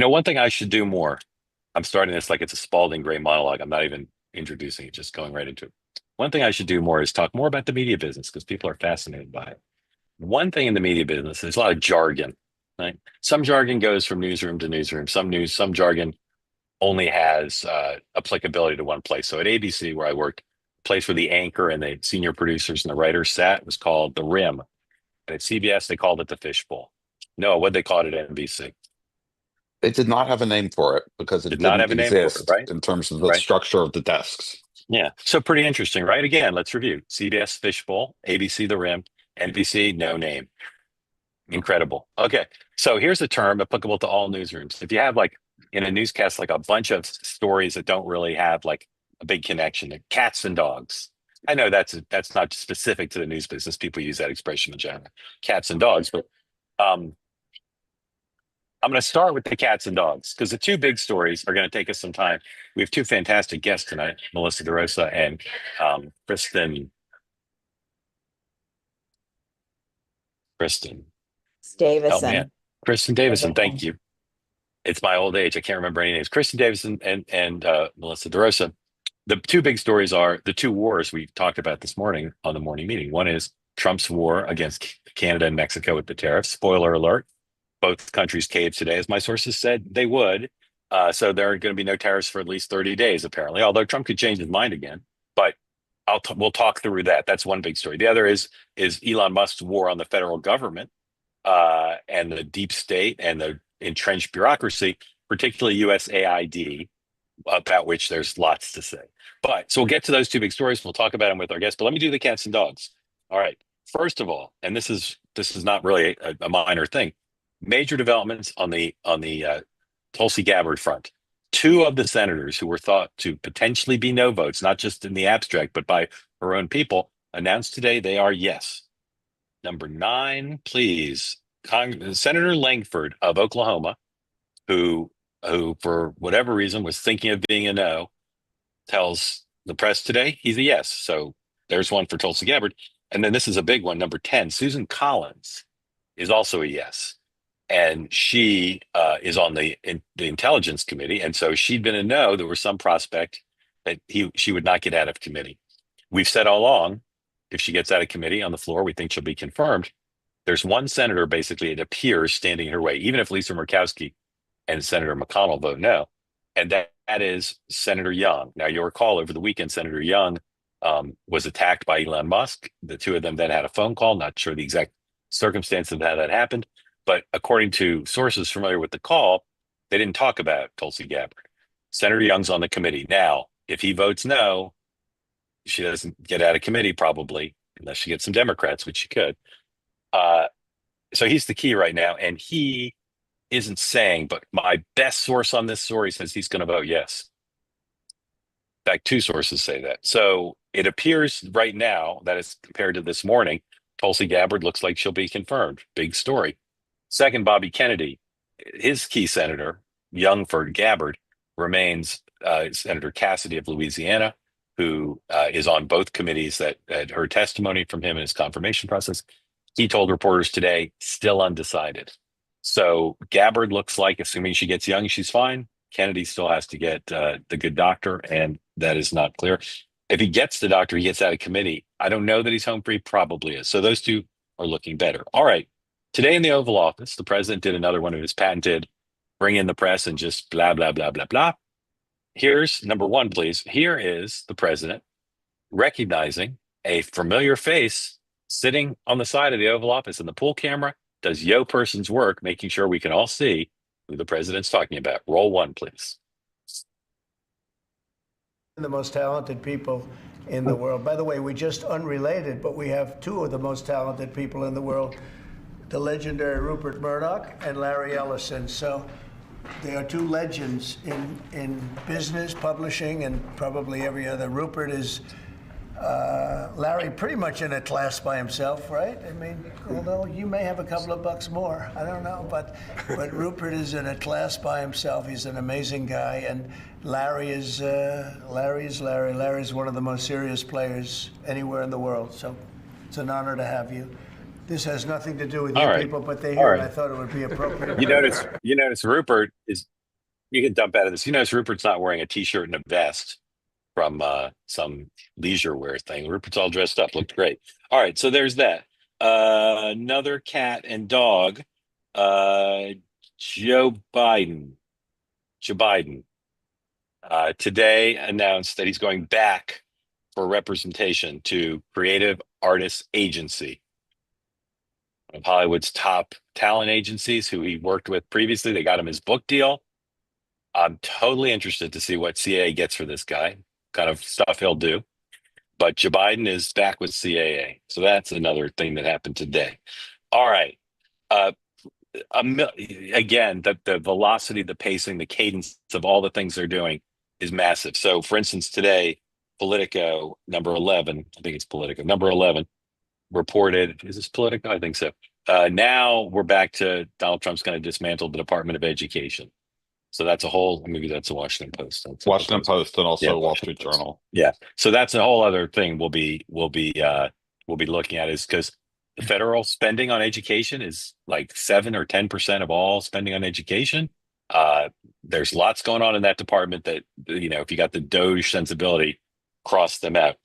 One thing I should do more. I'm starting this like it's a Spalding Gray monologue. I'm not even introducing it, just going right into it. One thing I should do more is talk more about the media business because people are fascinated by it. One thing in the media business, there's a lot of jargon, right? Some jargon goes from newsroom to newsroom. Some jargon only has applicability to one place. So at ABC, where I worked, place where the anchor and the senior producers and the writers sat was called the Rim. And at CBS, they called it the Fishbowl. No, what they called it at NBC. It did not have a name for it because it Did not didn't have a name for it, exist right? in terms of the Right. structure of the desks. Yeah. So pretty interesting, right? Again, let's review. CBS Fishbowl, ABC The Rim, NBC no name. Incredible. Okay. So here's a term applicable to all newsrooms. If you have like in a newscast, like a bunch of stories that don't really have like a big connection, like cats and dogs. I know that's not specific to the news business. People use that expression in general, cats and dogs. But um, I'm going to start with the cats and dogs because the two big stories are going to take us some time. We have two fantastic guests tonight, Melissa DeRosa and Kristen. Kristen, help me out. Davison. Kristen Davison. Thank you. It's my old age. I can't remember any names. Kristen Davison and Melissa DeRosa. The two big stories are the two wars we talked about this morning on the morning meeting. One is Trump's war against Canada and Mexico with the tariffs. Spoiler alert: both countries caved today, as my sources said they would. So there are going to be no tariffs for at least 30 days, apparently. Although Trump could change his mind again, but we'll talk through that. That's one big story. The other is Elon Musk's war on the federal government and the deep state and the entrenched bureaucracy, particularly USAID, about which there's lots to say. But so we'll get to those two big stories. We'll talk about them with our guests. But let me do the cats and dogs. All right. First of all, and this is not really a minor thing. Major developments on the Tulsi Gabbard front. Two of the senators who were thought to potentially be no votes, not just in the abstract, but by her own people, announced today they are yes. Number 9, please. Senator Langford of Oklahoma, who for whatever reason was thinking of being a no, tells the press today he's a yes. So there's one for Tulsi Gabbard. And then this is a big one. Number 10, Susan Collins is also a yes. And she is on the Intelligence Committee. And so she'd been a no. There was some prospect that she would not get out of committee. We've said all along, if she gets out of committee on the floor, we think she'll be confirmed. There's one senator, basically, it appears, standing in her way, even if Lisa Murkowski and Senator McConnell vote no. And that is Senator Young. Now, you'll recall over the weekend, Senator Young was attacked by Elon Musk. The two of them then had a phone call. Not sure the exact circumstance of how that happened. But according to sources familiar with the call, they didn't talk about Tulsi Gabbard. Senator Young's on the committee. Now, if he votes no, she doesn't get out of committee probably, unless she gets some Democrats, which she could. So he's the key right now. And he isn't saying, but my best source on this story says he's going to vote yes. In fact, two sources say that. So it appears right now that as compared to this morning, Tulsi Gabbard looks like she'll be confirmed. Big story. Second, Bobby Kennedy, his key senator, Young for Gabbard, remains Senator Cassidy of Louisiana, who is on both committees that had heard testimony from him in his confirmation process. He told reporters today, still undecided. So Gabbard looks like, assuming she gets Young, she's fine. Kennedy still has to get the good doctor, and that is not clear. If he gets the doctor, he gets out of committee. I don't know that he's home free, probably is. So those two are looking better. All right. Today in the Oval Office, the president did another one of his patented bring in the press and just blah, blah, blah, blah, blah. Here's number 1, please. Here is the president recognizing a familiar face sitting on the side of the Oval Office, and the pool camera does yo person's work, making sure we can all see who the president's talking about. Roll 1, please. The most talented people in the world. By the way, we just unrelated, but we have two of the most talented people in the world, the legendary Rupert Murdoch and Larry Ellison. So they are two legends in business, publishing, and probably every other. Rupert is, Larry, pretty much in a class by himself, right? I mean, although you may have a couple of bucks more, I don't know, but Rupert is in a class by himself. He's an amazing guy, and Larry is Larry. Larry's one of the most serious players anywhere in the world. So it's an honor to have you. This has nothing to do with All you right. people, but they're All here, and right. I thought it would be appropriate. You notice Rupert is, you can dump out of this. You notice Rupert's not wearing a t-shirt and a vest from some leisure wear thing. Rupert's all dressed up, looked great. All right, so there's that. Another cat and dog. Uh, Joe Biden. Joe Biden today announced that he's going back for representation to Creative Artists Agency, one of Hollywood's top talent agencies who he worked with previously. They got him his book deal. I'm totally interested to see what CAA gets for this guy, kind of stuff he'll do. But Joe Biden is back with CAA. So that's another thing that happened today. All right. Uh, Again, the velocity, the pacing, the cadence of all the things they're doing is massive. So, for instance, today, Politico, number 11, I think it's Politico, number 11, reported, is this Politico? I think so. Now we're back to Donald Trump's going to dismantle the Department of Education. So that's a whole, maybe that's a Washington Post. Washington Post and also Yeah, Wall Washington Street Post. Journal. Yeah. So that's a whole other thing we'll be looking at, is because the federal spending on education is like 7 or 10% of all spending on education. There's lots going on in that department that, if you got the Doge sensibility, cross them out.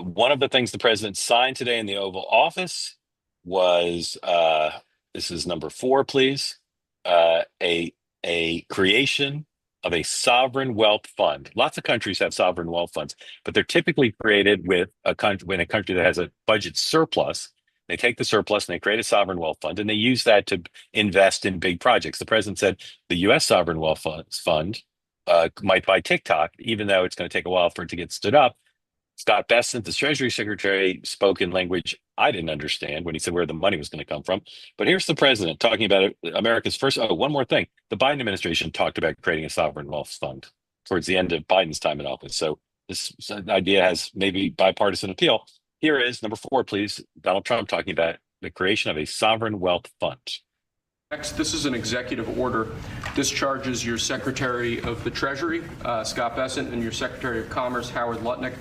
One of the things the president signed today in the Oval Office was, this is number 4, please, a creation of a sovereign wealth fund. Lots of countries have sovereign wealth funds, but they're typically created with a country that has a budget surplus. They take the surplus and they create a sovereign wealth fund, and they use that to invest in big projects. The president said the U.S. sovereign wealth fund might buy TikTok, even though it's going to take a while for it to get stood up. Scott Bessent, the Treasury Secretary, spoke in language I didn't understand when he said where the money was going to come from. But here's the president talking about America's first. Oh, one more thing. The Biden administration talked about creating a sovereign wealth fund towards the end of Biden's time in office. So this idea has maybe bipartisan appeal. Here is number 4, please. Donald Trump talking about the creation of a sovereign wealth fund. Next, this is an executive order. Discharges your Secretary of the Treasury, Scott Bessent, and your Secretary of Commerce, Howard Lutnick,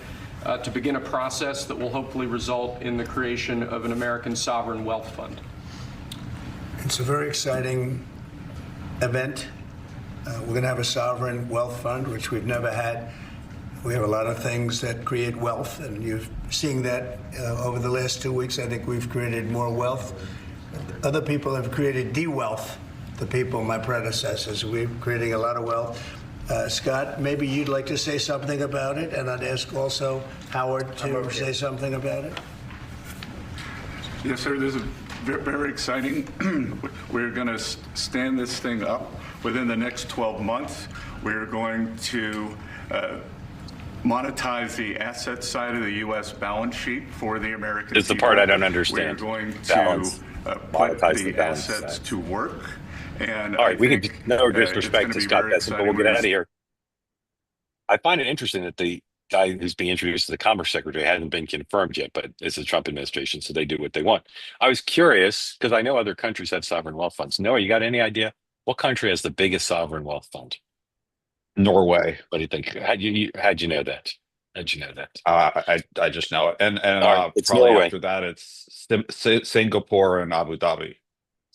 to begin a process that will hopefully result in the creation of an American sovereign wealth fund. It's a very exciting event. We're going to have a sovereign wealth fund, which we've never had. We have a lot of things that create wealth, and you're seeing that over the last 2 weeks. I think we've created more wealth. Other people have created de-wealth, the people, my predecessors. We're creating a lot of wealth. Scott, maybe you'd like to say something about it, and I'd ask also Howard to say something about it. Yes, sir. This is very exciting. We're going to stand this thing up within the next 12 months. We're going to monetize the asset side of the U.S. balance sheet for the American It's the people. part I don't understand. We're going Balance. to put Monetize the the balance assets side. to work. And All right, we think, can no it's disrespect gonna to be Scott very Bessent, but we'll exciting. get out of here. I find it interesting that the guy who's being introduced to the Commerce Secretary hasn't been confirmed yet, but it's the Trump administration, so they do what they want. I was curious because I know other countries have sovereign wealth funds. Noah, you got any idea what country has the biggest sovereign wealth fund? Norway. What do you think? How'd you know that? How'd you know that? I just know it. And right, it's probably Norway. after that, it's Singapore and Abu Dhabi.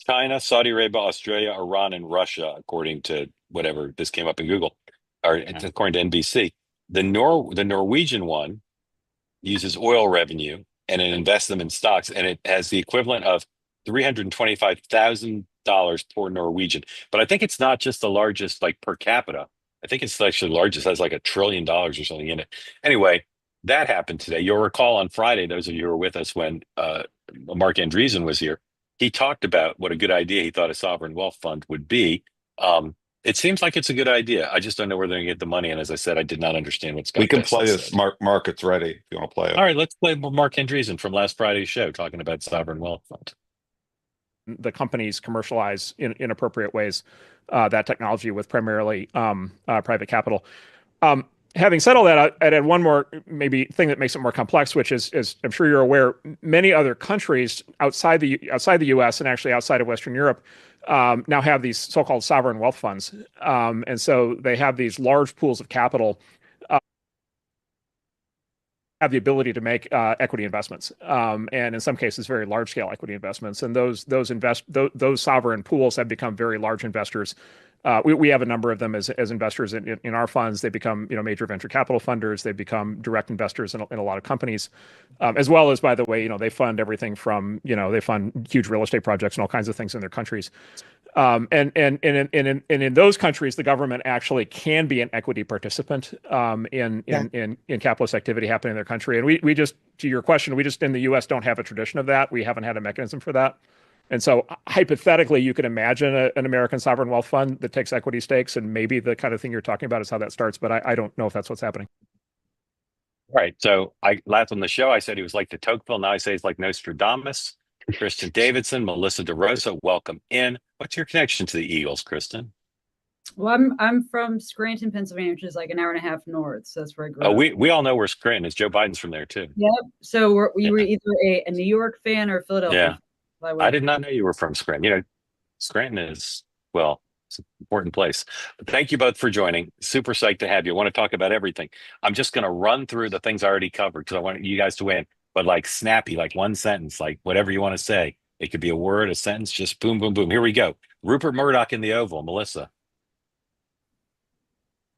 China, Saudi Arabia, Australia, Iran, and Russia, according to whatever this came up in Google, or according to NBC. The Norwegian one uses oil revenue and it invests them in stocks, and it has the equivalent of $325,000 per Norwegian. But I think it's not just the largest, like per capita. I think it's actually largest, has like $1 trillion or something in it. Anyway, that happened today. You'll recall on Friday, those of you who were with us when Mark Andreessen was here, he talked about what a good idea he thought a sovereign wealth fund would be. It seems like it's a good idea. I just don't know where they're going to get the money. And as I said, I did not understand what's going on. We can play this. Mark, it's ready if you want to play it. All right, let's play Mark Andreessen from last Friday's show talking about sovereign wealth fund. The companies commercialize in inappropriate ways that technology with primarily private capital. Having said all that, I'd add one more maybe thing that makes it more complex, which is I'm sure you're aware, many other countries outside the U.S. and actually outside of Western Europe now have these so-called sovereign wealth funds, and so they have these large pools of capital have the ability to make equity investments, and in some cases, very large-scale equity investments. And those sovereign pools have become very large investors. We have a number of them as investors in our funds. They become major venture capital funders. They become direct investors in a lot of companies, as well as, by the way, they fund everything from they fund huge real estate projects and all kinds of things in their countries. And in those countries, the government actually can be an equity participant in capitalist activity happening in their country. And we just, to your question, we just in the U.S. don't have a tradition of that. We haven't had a mechanism for that. And so hypothetically, you could imagine an American sovereign wealth fund that takes equity stakes, and maybe the kind of thing you're talking about is how that starts. But I don't know if that's what's happening. Right. So last on the show, I said he was like de Tocqueville. Now I say he's like Nostradamus. Kristen Davidson, Melissa DeRosa, welcome in. What's your connection to the Eagles, Kristen? Well, I'm from Scranton, Pennsylvania, which is like an hour and a half north. So that's where I grew up. We all know where Scranton is. Joe Biden's from there too. Yep. So you were either a New York fan or a Philadelphia fan. I did not know you were from Scranton. Scranton is, well, it's an important place. But thank you both for joining. Super psyched to have you. I want to talk about everything. I'm just going to run through the things I already covered because I want you guys to win. But like snappy, like one sentence, like whatever you want to say. It could be a word, a sentence, just boom, boom, boom. Here we go. Rupert Murdoch in the Oval. Melissa.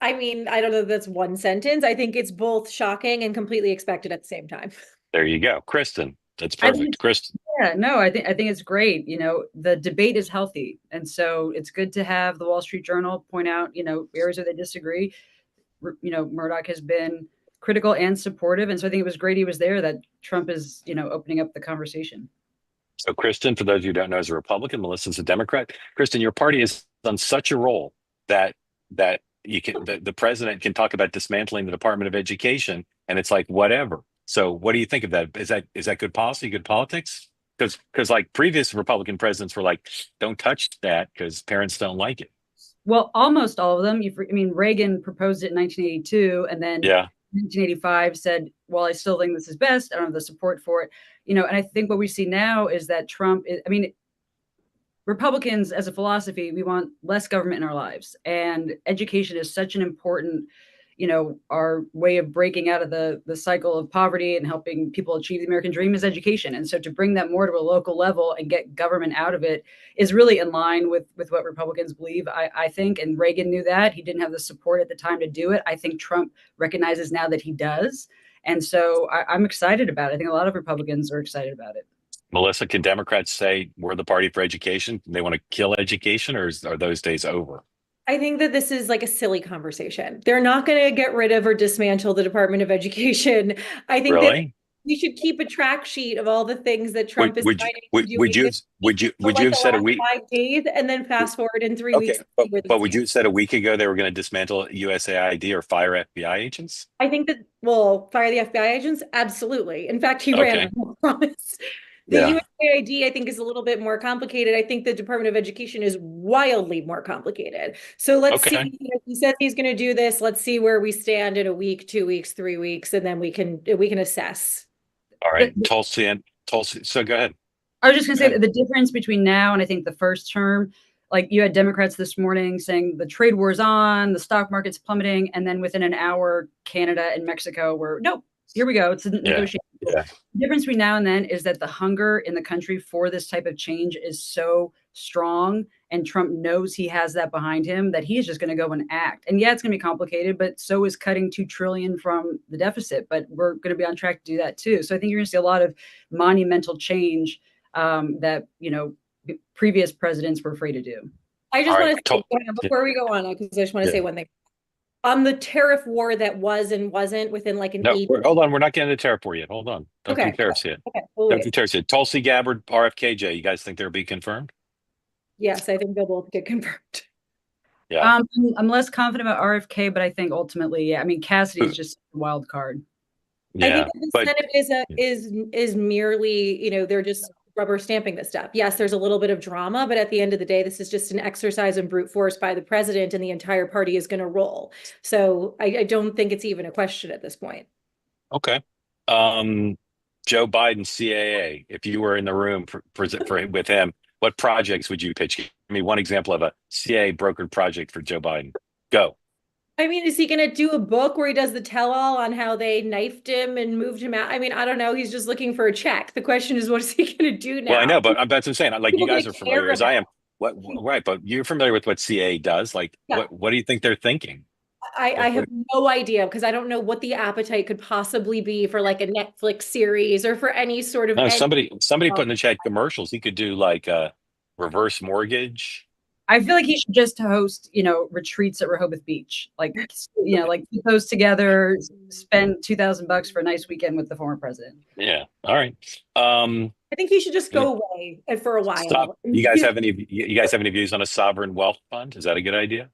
I mean, I don't know if that's one sentence. I think it's both shocking and completely expected at the same time. There you go. Kristen. That's perfect. Kristen. Yeah, no, I think it's great. The debate is healthy. And so it's good to have the Wall Street Journal point out, areas where they disagree. Murdoch has been critical and supportive. And so I think it was great he was there, that Trump is, opening up the conversation. So Kristen, for those of you who don't know, is a Republican. Melissa's a Democrat. Kristen, your party has done such a role that you can the president can talk about dismantling the Department of Education, and it's like whatever. So what do you think of that? Is that good policy, good politics? Because like previous Republican presidents were like, don't touch that because parents don't like it. Well, almost all of them. Reagan proposed it in 1982, and then 1985 said, well, I still think this is best. I don't have the support for it. And I think what we see now is that Trump Republicans as a philosophy, we want less government in our lives, and education is such an important, our way of breaking out of the cycle of poverty and helping people achieve the American dream is education. And so to bring that more to a local level and get government out of it is really in line with what Republicans believe, I think. And Reagan knew that. He didn't have the support at the time to do it. I think Trump recognizes now that he does. And so I'm excited about it. I think a lot of Republicans are excited about it. Melissa, can Democrats say we're the party for education? They want to kill education, or are those days over? I think that this is like a silly conversation. They're not going to get rid of or dismantle the Department of Education. I think that we should keep a track sheet of all the things that Trump is trying to do. Would you have said a week? 5 days, and then fast forward in 3 weeks. But would you have said a week ago they were going to dismantle USAID or fire FBI agents? I think that fire the FBI agents, absolutely. In fact, he ran a promise. The USAID, I think, is a little bit more complicated. I think the Department of Education is wildly more complicated. So let's see. He says he's going to do this. Let's see where we stand in a week, 2 weeks, 3 weeks, and then we can assess. All right, Tulsi. So go ahead. I was just going to say that the difference between now and I think the first term, like you had Democrats this morning saying the trade war's on, the stock market's plummeting, and then within an hour, Canada and Mexico were nope. Here we go. It's a negotiation. The difference between now and then is that the hunger in the country for this type of change is so strong, and Trump knows he has that behind him, that he is just going to go and act. And it's going to be complicated, but so is cutting $2 trillion from the deficit. But we're going to be on track to do that too. So I think you're going to see a lot of monumental change that previous presidents were afraid to do. I just want to say before we go on, because I just want to say one thing. On the tariff war that was and wasn't within like an 8. Hold on. We're not getting to tariff war yet. Hold on. Don't do tariffs yet. Don't do tariffs yet. Tulsi Gabbard, RFKJ, you guys think they'll be confirmed? Yes, I think they'll both get confirmed. Yeah. I'm less confident about RFK, but I think ultimately, Cassidy is just a wild card. Yeah, I think the Senate is merely, they're just rubber stamping this stuff. Yes, there's a little bit of drama, but at the end of the day, this is just an exercise in brute force by the president, and the entire party is going to roll. So I don't think it's even a question at this point. Okay. Joe Biden, CAA, if you were in the room with him, what projects would you pitch? Give me one example of a CAA brokered project for Joe Biden. Go. I mean, is he going to do a book where he does the tell-all on how they knifed him and moved him out? I mean, I don't know. He's just looking for a check. The question is, what is he going to do now? Well, I know, but that's what I'm saying. Like, People you guys gonna are familiar care as I am. about Right, but you're familiar with what CA does. Like, Yeah. what do you think they're thinking? I have no idea because I don't know what the appetite could possibly be for like a Netflix series or for any sort of. No, somebody put in the chat commercials. He could do like a reverse mortgage. I feel like he should just host, retreats at Rehoboth Beach. Like, like keep those together, spend $2,000 for a nice weekend with the former president. Yeah. All right. I think he should just go away for a while. Stop. You guys have any views on a sovereign wealth fund? Is that a good idea?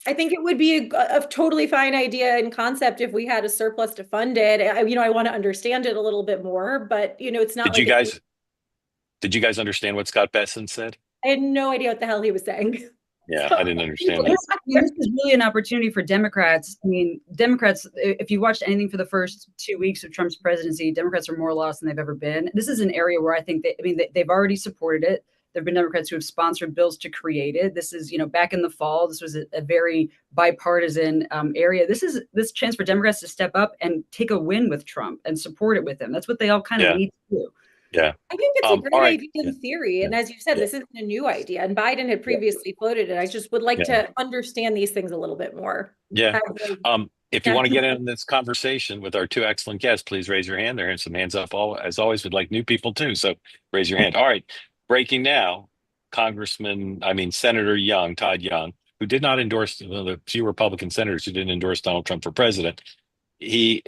I think it would be a totally fine idea and concept if we had a surplus to fund it. I want to understand it a little bit more, but it's not. Did you guys understand what Scott Bessent said? I had no idea what the hell he was saying. Yeah, I didn't understand that. This is really an opportunity for Democrats. I mean, Democrats, if you watched anything for the first 2 weeks of Trump's presidency, Democrats are more lost than they've ever been. This is an area where I think they've already supported it. There have been Democrats who have sponsored bills to create it. This is, back in the fall, this was a very bipartisan area. This is this chance for Democrats to step up and take a win with Trump and support it with him. That's what they all kind of need to do. Yeah, I think it's a great idea in theory. And as you said, this isn't a new idea. And Biden had previously floated it. I just would like to understand these things a little bit more. Yeah. If you want to get in this conversation with our two excellent guests, please raise your hand. There are some hands up. As always, we'd like new people too. So raise your hand. All right. Breaking now, Senator Young, Todd Young, who did not endorse the few Republican senators who didn't endorse Donald Trump for president.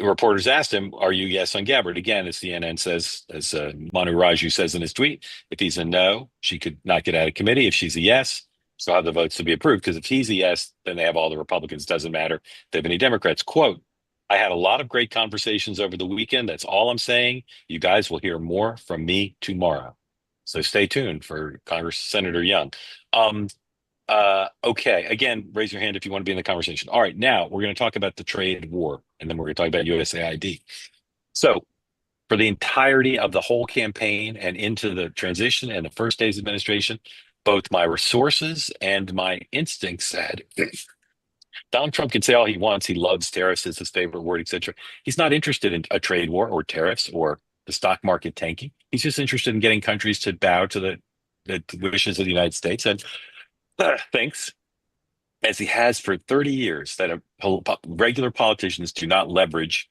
Reporters asked him, "Are you yes on Gabbard?" Again, as CNN says, as Manu Raju says in his tweet, if he's a no, she could not get out of committee. If she's a yes, she'll have the votes to be approved. Because if he's a yes, then they have all the Republicans. Doesn't matter if they have any Democrats. Quote, "I had a lot of great conversations over the weekend. That's all I'm saying. You guys will hear more from me tomorrow." So stay tuned for Senator Young. Okay. Again, raise your hand if you want to be in the conversation. All right. Now we're going to talk about the trade war, and then we're going to talk about USAID. So for the entirety of the whole campaign and into the transition and the first days of administration, both my resources and my instincts said, Donald Trump can say all he wants. He loves tariffs, is his favorite word, etc. He's not interested in a trade war or tariffs or the stock market tanking. He's just interested in getting countries to bow to the wishes of the United States. And thinks, as he has for 30 years, that regular politicians do not leverage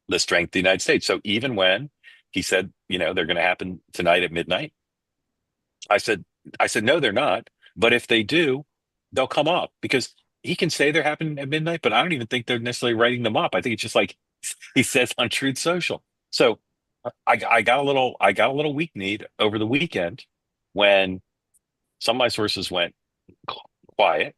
the strength of the United States. So even when he said, they're going to happen tonight at midnight, I said, no, they're not. But if they do, they'll come up, because he can say they're happening at midnight, but I don't even think they're necessarily writing them up. I think it's just like he says on Truth Social. So I got a little weak kneed over the weekend when some of my sources went quiet,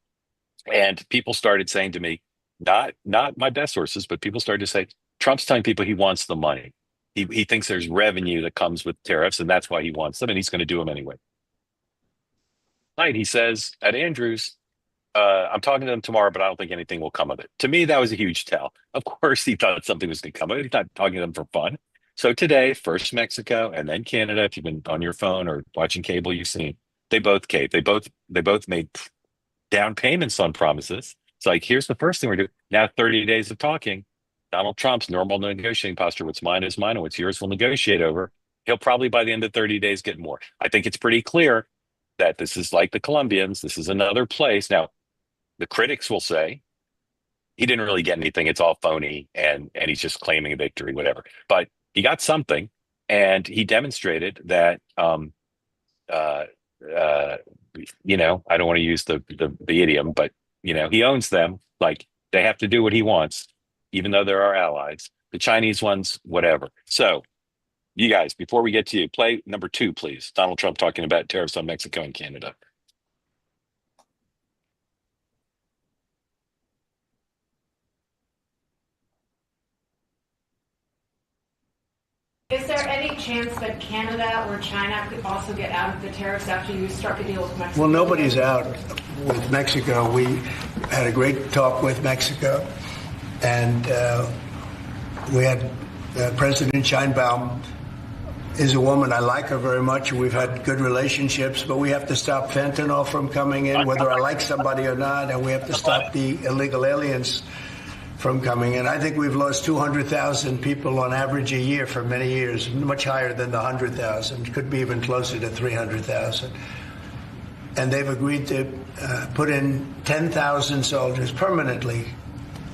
and people started saying to me, not my best sources, but people started to say, Trump's telling people he wants the money. He thinks there's revenue that comes with tariffs, and that's why he wants them, and he's going to do them anyway. Tonight, he says at Andrews, I'm talking to them tomorrow, but I don't think anything will come of it. To me, that was a huge tell. Of course, he thought something was going to come of it. He's not talking to them for fun. So today, first Mexico and then Canada. If you've been on your phone or watching cable, you've seen they both caved. They both made down payments on promises. It's like, here's the first thing we're doing. Now 30 days of talking. Donald Trump's normal negotiating posture. What's mine is mine, and what's yours we'll negotiate over. He'll probably by the end of 30 days get more. I think it's pretty clear that this is like the Colombians. This is another place. Now, the critics will say he didn't really get anything. It's all phony, and he's just claiming a victory, whatever. But he got something, and he demonstrated that I don't want to use the idiom, but he owns them. Like, they have to do what he wants, even though they're our allies. The Chinese ones, whatever. So, you guys, before we get to you, play number 2, please. Donald Trump talking about tariffs on Mexico and Canada. Is there any chance that Canada or China could also get out of the tariffs after you struck a deal with Mexico? Well, nobody's out with Mexico. We had a great talk with Mexico, and we had President Sheinbaum is a woman. I like her very much. We've had good relationships, but we have to stop fentanyl from coming in, whether I like somebody or not, and we have to stop the illegal aliens from coming in. I think we've lost 200,000 people on average a year for many years, much higher than the 100,000, could be even closer to 300,000. And they've agreed to put in 10,000 soldiers permanently,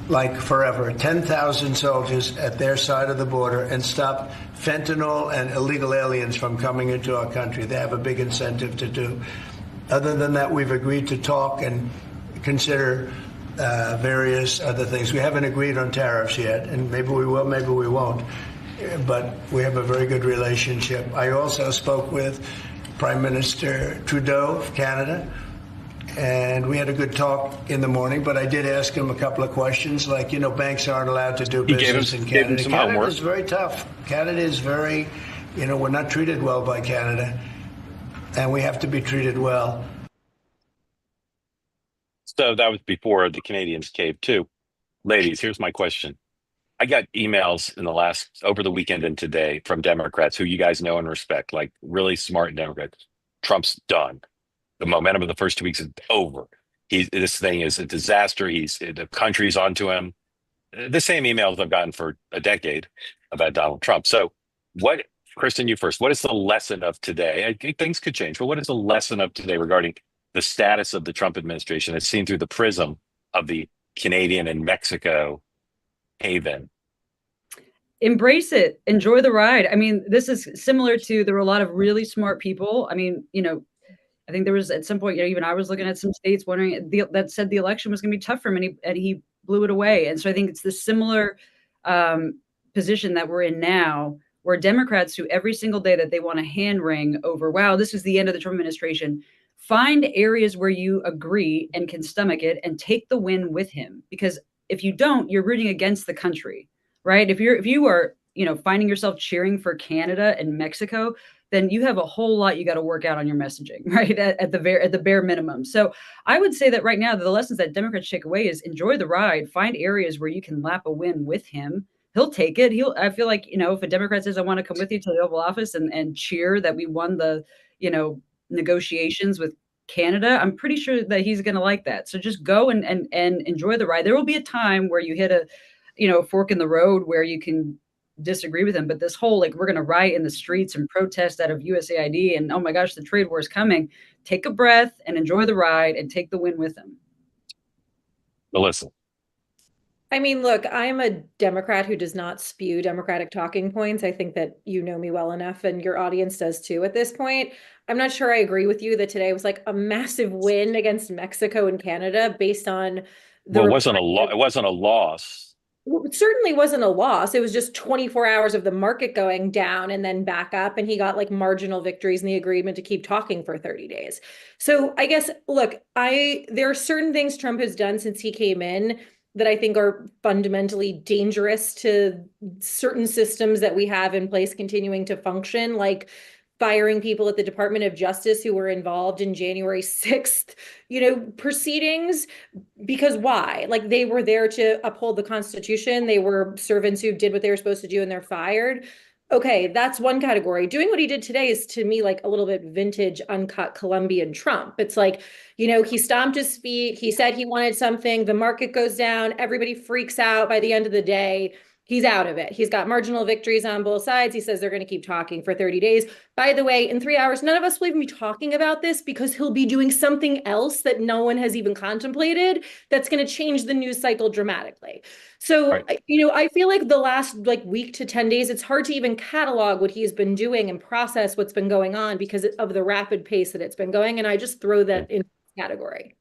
like forever, 10,000 soldiers at their side of the border and stop fentanyl and illegal aliens from coming into our country. They have a big incentive to do. Other than that, we've agreed to talk and consider various other things. We haven't agreed on tariffs yet, and maybe we will, maybe we won't. But we have a very good relationship. I also spoke with Prime Minister Trudeau of Canada, and we had a good talk in the morning, but I did ask him a couple of questions, like, banks aren't allowed to do business in Canada. Canada is very tough. Canada is very, we're not treated well by Canada, and we have to be treated well. So that was before the Canadians caved too. Ladies, here's my question. I got emails over the weekend and today from Democrats who you guys know and respect, like really smart Democrats. Trump's done. The momentum of the first 2 weeks is over. This thing is a disaster. The country's onto him. The same emails I've gotten for a decade about Donald Trump. So Kristen, you first, what is the lesson of today? I think things could change, but what is the lesson of today regarding the status of the Trump administration as seen through the prism of the Canadian and Mexico haven? Embrace it. Enjoy the ride. I mean, this is similar to, there were a lot of really smart people. I mean, I think there was at some point, even I was looking at some states wondering that said the election was going to be tough for him, and he blew it away. And so I think it's the similar position that we're in now, where Democrats who every single day that they want to hand wring over, wow, this is the end of the Trump administration, find areas where you agree and can stomach it and take the win with him. Because if you don't, you're rooting against the country, right? If you are, finding yourself cheering for Canada and Mexico, then you have a whole lot you got to work out on your messaging, right? At the bare minimum. So I would say that right now, the lessons that Democrats take away is enjoy the ride, find areas where you can lap a win with him. He'll take it. I feel like, if a Democrat says, I want to come with you to the Oval Office and cheer that we won the, negotiations with Canada, I'm pretty sure that he's going to like that. So just go and enjoy the ride. There will be a time where you hit a, fork in the road where you can disagree with him. But this whole, we're going to riot in the streets and protest out of USAID and, oh my gosh, the trade war is coming. Take a breath and enjoy the ride and take the win with him. Melissa. I mean, look, I'm a Democrat who does not spew Democratic talking points. I think that you know me well enough, and your audience does too at this point. I'm not sure I agree with you that today was like a massive win against Mexico and Canada based on the. Well, it wasn't a loss. Well, it certainly wasn't a loss. It was just 24 hours of the market going down and then back up, and he got marginal victories in the agreement to keep talking for 30 days. So I guess, look, there are certain things Trump has done since he came in that I think are fundamentally dangerous to certain systems that we have in place continuing to function, like firing people at the Department of Justice who were involved in January 6th, proceedings. Because why? They were there to uphold the Constitution. They were servants who did what they were supposed to do, and they're fired. Okay, that's one category. Doing what he did today is, to me, a little bit vintage, uncut Colombian Trump. It's he stomped his feet. He said he wanted something. The market goes down. Everybody freaks out. By the end of the day, he's out of it. He's got marginal victories on both sides. He says they're going to keep talking for 30 days. By the way, in 3 hours, none of us will even be talking about this because he'll be doing something else that no one has even contemplated that's going to change the news cycle dramatically. So, right. I feel like the last week to 10 days, it's hard to even catalog what he's been doing and process what's been going on because of the rapid pace that it's been going. And I just throw that in category.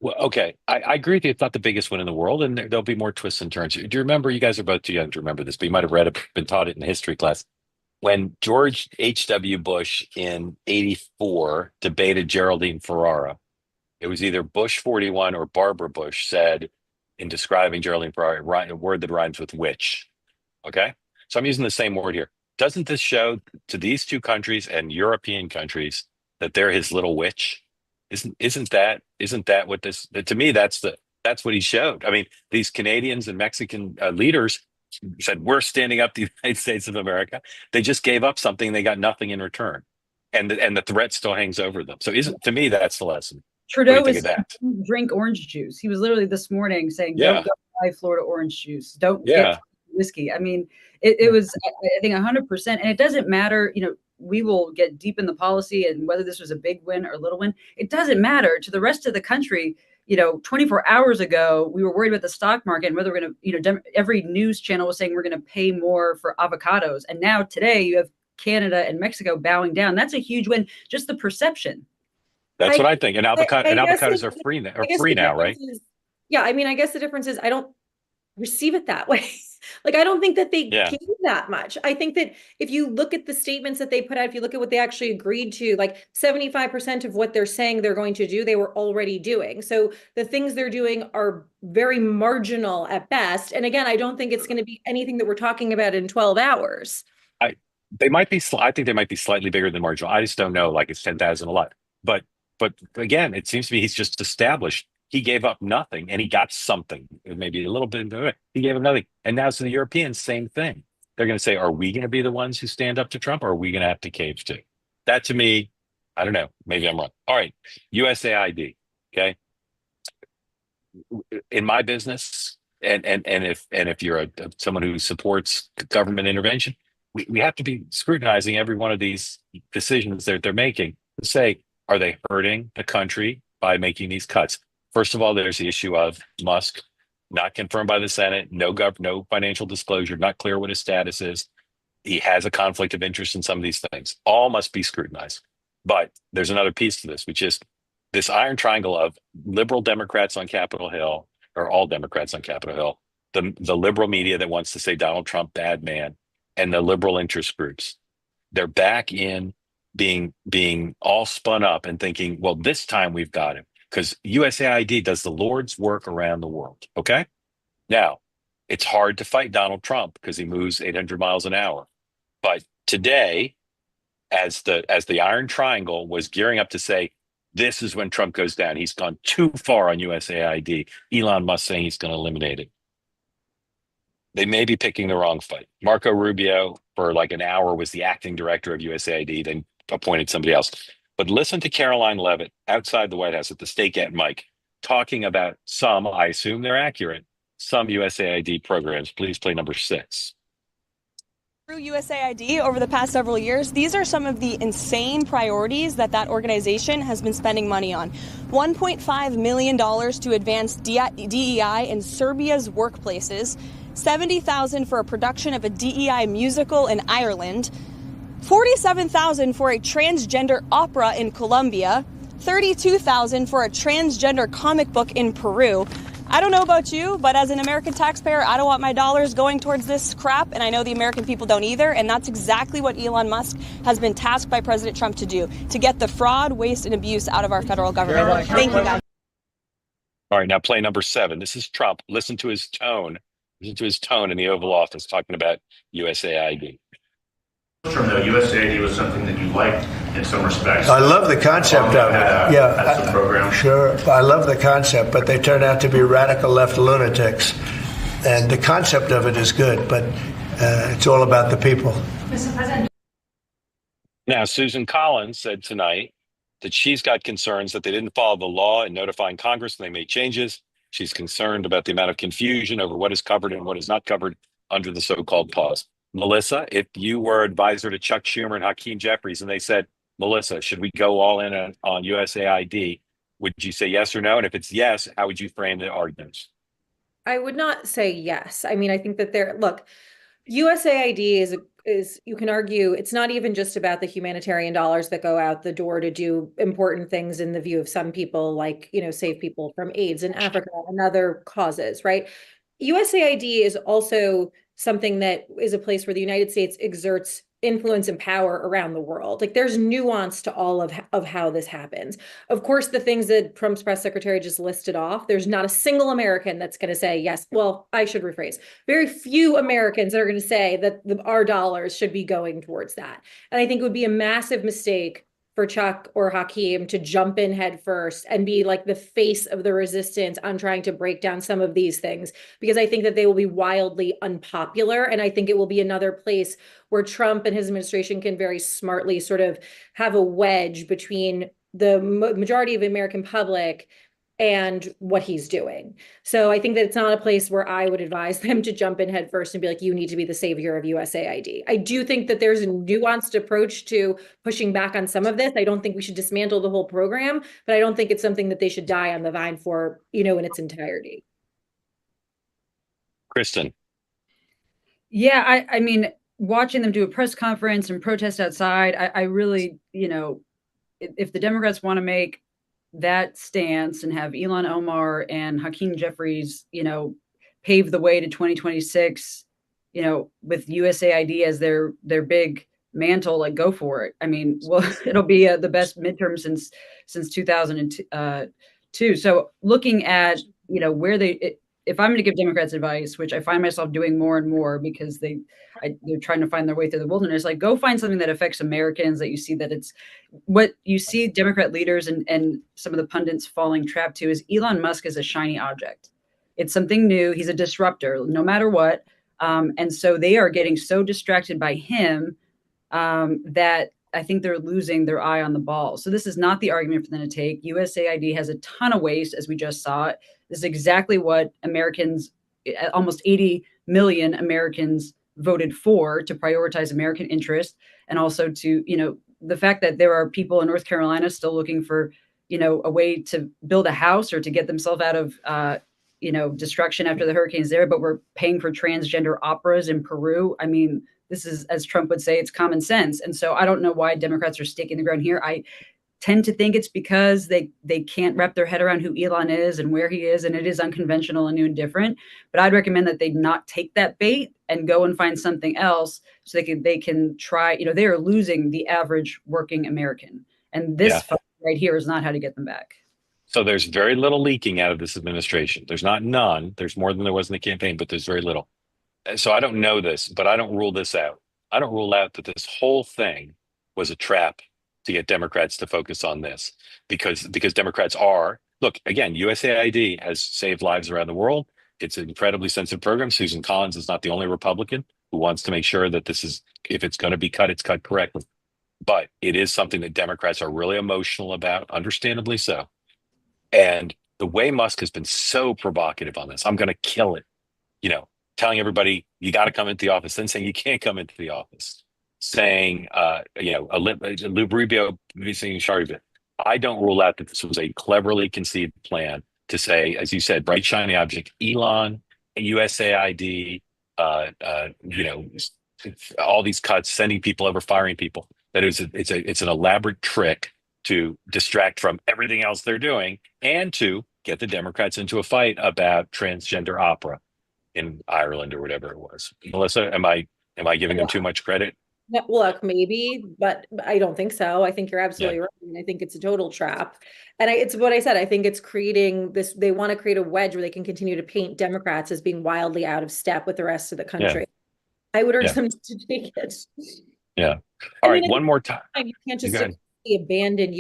Well, okay. I agree with you. It's not the biggest one in the world, and there'll be more twists and turns. Do you remember, you guys are both too young to remember this, but you might have read it, been taught it in history class. When George H.W. Bush in 1984 debated Geraldine Ferrara, it was either Bush 41 or Barbara Bush said, in describing Geraldine Ferrara, a word that rhymes with witch. Okay? So I'm using the same word here. Doesn't this show to these two countries and European countries that they're his little witch? Isn't that what this, to me, that's what he showed. I mean, these Canadians and Mexican leaders said, we're standing up the United States of America. They just gave up something. They got nothing in return. And the threat still hangs over them. So to me, that's the lesson. What do Trudeau you think was of that? drink orange juice. He was literally this morning saying, Yeah. "Don't go buy Florida orange juice. Don't Yeah. get whiskey." I mean, it was, I think, 100%. And it doesn't matter. We will get deep in the policy and whether this was a big win or little win. It doesn't matter to the rest of the country. 24 hours ago, we were worried about the stock market and whether we're going to. Every news channel was saying we're going to pay more for avocados, and now today you have Canada and Mexico bowing down. That's a huge win. Just the perception. That's what I think. And avocados are free now, right? Yeah, I mean, I guess the difference is I don't receive it that way. Like, I don't think that they gave that much. I think that if you look at the statements that they put out, if you look at what they actually agreed to, like 75% of what they're saying they're going to do, they were already doing. So the things they're doing are very marginal at best. And again, I don't think it's going to be anything that we're talking about in 12 hours. I think they might be slightly bigger than marginal. I just don't know. Like, it's 10,000 a lot. But again, it seems to me he's just established. He gave up nothing and he got something, maybe a little bit. He gave him nothing. And now to the Europeans, same thing. They're going to say, are we going to be the ones who stand up to Trump, or are we going to have to cave too? That, to me, I don't know. Maybe I'm wrong. All right. USAID. Okay. In my business, and if you're someone who supports government intervention, we have to be scrutinizing every one of these decisions that they're making to say, are they hurting the country by making these cuts? First of all, there's the issue of Musk, not confirmed by the Senate, no financial disclosure, not clear what his status is. He has a conflict of interest in some of these things. All must be scrutinized. But there's another piece to this, which is this iron triangle of liberal Democrats on Capitol Hill, or all Democrats on Capitol Hill, the liberal media that wants to say Donald Trump, bad man, and the liberal interest groups. They're back in being all spun up and thinking, well, this time we've got him. Because USAID does the Lord's work around the world. Okay. Now, it's hard to fight Donald Trump because he moves 800 miles an hour. But today, as the Iron Triangle was gearing up to say, this is when Trump goes down, he's gone too far on USAID. Elon Musk saying he's going to eliminate it. They may be picking the wrong fight. Marco Rubio, for like an hour, was the acting director of USAID, then appointed somebody else. But listen to Caroline Leavitt outside the White House at the State Gate mic talking about some, I assume they're accurate, some USAID programs. Please play number 6. Through USAID over the past several years, these are some of the insane priorities that organization has been spending money on. $1.5 million to advance DEI in Serbia's workplaces, $70,000 for a production of a DEI musical in Ireland, $47,000 for a transgender opera in Colombia, $32,000 for a transgender comic book in Peru. I don't know about you, but as an American taxpayer, I don't want my dollars going towards this crap, and I know the American people don't either, and that's exactly what Elon Musk has been tasked by President Trump to do, to get the fraud, waste, and abuse out of our federal government. Thank you, guys. All right, now play number 7. This is Trump. Listen to his tone. Listen to his tone in the Oval Office talking about USAID. Term, though, USAID was something that you liked in some respects. I love the concept of it. That's the program. Sure, I love the concept, but they turn out to be radical left lunatics. And the concept of it is good, but it's all about the people. Mr. President. Now, Susan Collins said tonight that she's got concerns that they didn't follow the law in notifying Congress and they made changes. She's concerned about the amount of confusion over what is covered and what is not covered under the so-called pause. Melissa, if you were advisor to Chuck Schumer and Hakeem Jeffries and they said, Melissa, should we go all in on USAID? Would you say yes or no? And if it's yes, how would you frame the arguments? I would not say yes. I mean, I think that USAID is you can argue it's not even just about the humanitarian dollars that go out the door to do important things in the view of some people, like, save people from AIDS in Africa and other causes, right? USAID is also something that is a place where the United States exerts influence and power around the world. Like, there's nuance to all of how this happens. Of course, the things that Trump's press secretary just listed off, there's not a single American that's going to say yes. Well, I should rephrase. Very few Americans are going to say that our dollars should be going towards that. And I think it would be a massive mistake for Chuck or Hakeem to jump in head first and be like the face of the resistance on trying to break down some of these things, because I think that they will be wildly unpopular. And I think it will be another place where Trump and his administration can very smartly sort of have a wedge between the majority of the American public and what he's doing. So I think that it's not a place where I would advise them to jump in head first and be like, you need to be the savior of USAID. I do think that there's a nuanced approach to pushing back on some of this. I don't think we should dismantle the whole program, but I don't think it's something that they should die on the vine for, in its entirety. Kristen. Yeah, I mean, watching them do a press conference and protest outside, I really, if the Democrats want to make that stance and have Ilhan Omar and Hakeem Jeffries, pave the way to 2026, with USAID as their big mantle, like, go for it. I mean, well, it'll be the best midterm since 2002. So looking at, where if I'm going to give Democrats advice, which I find myself doing more and more because they're trying to find their way through the wilderness, like, go find something that affects Americans, that you see that it's what you see Democrat leaders and some of the pundits falling trap to is Elon Musk is a shiny object. It's something new. He's a disruptor no matter what. And so they are getting so distracted by him that I think they're losing their eye on the ball. So this is not the argument for them to take. USAID has a ton of waste, as we just saw. This is exactly what Americans, almost 80 million Americans, voted for, to prioritize American interest, and also to, the fact that there are people in North Carolina still looking for, a way to build a house or to get themselves out of, destruction after the hurricanes there, but we're paying for transgender operas in Peru. I mean, this is, as Trump would say, it's common sense. And so I don't know why Democrats are staking the ground here. I tend to think it's because they can't wrap their head around who Elon is and where he is, and it is unconventional and new and different. But I'd recommend that they not take that bait and go and find something else so they can try. They are losing the average working American, and this fight right here is not how to get them back. So there's very little leaking out of this administration. There's not none. There's more than there was in the campaign, but there's very little. So I don't know this, but I don't rule this out. I don't rule out that this whole thing was a trap to get Democrats to focus on this, because Democrats look, again, USAID has saved lives around the world. It's an incredibly sensitive program. Susan Collins is not the only Republican who wants to make sure that this is, if it's going to be cut, it's cut correctly. But it is something that Democrats are really emotional about, understandably so. And the way Musk has been so provocative on this, I'm going to kill it, telling everybody you got to come into the office, then saying you can't come into the office, saying, Rubio, I don't rule out that this was a cleverly conceived plan to say, as you said, bright, shiny object, Elon, USAID, all these cuts, sending people over, firing people, that it's an elaborate trick to distract from everything else they're doing and to get the Democrats into a fight about transgender opera in Ireland or whatever it was. Melissa, am I giving them too much credit? No, look, maybe, but I don't think so. I think you're absolutely right. I think it's a total trap. And it's what I said. I think it's creating this, they want to create a wedge where they can continue to paint Democrats as being wildly out of step with the rest of the country. I would urge them to take it. Yeah. All right, one more time. You can't just abandon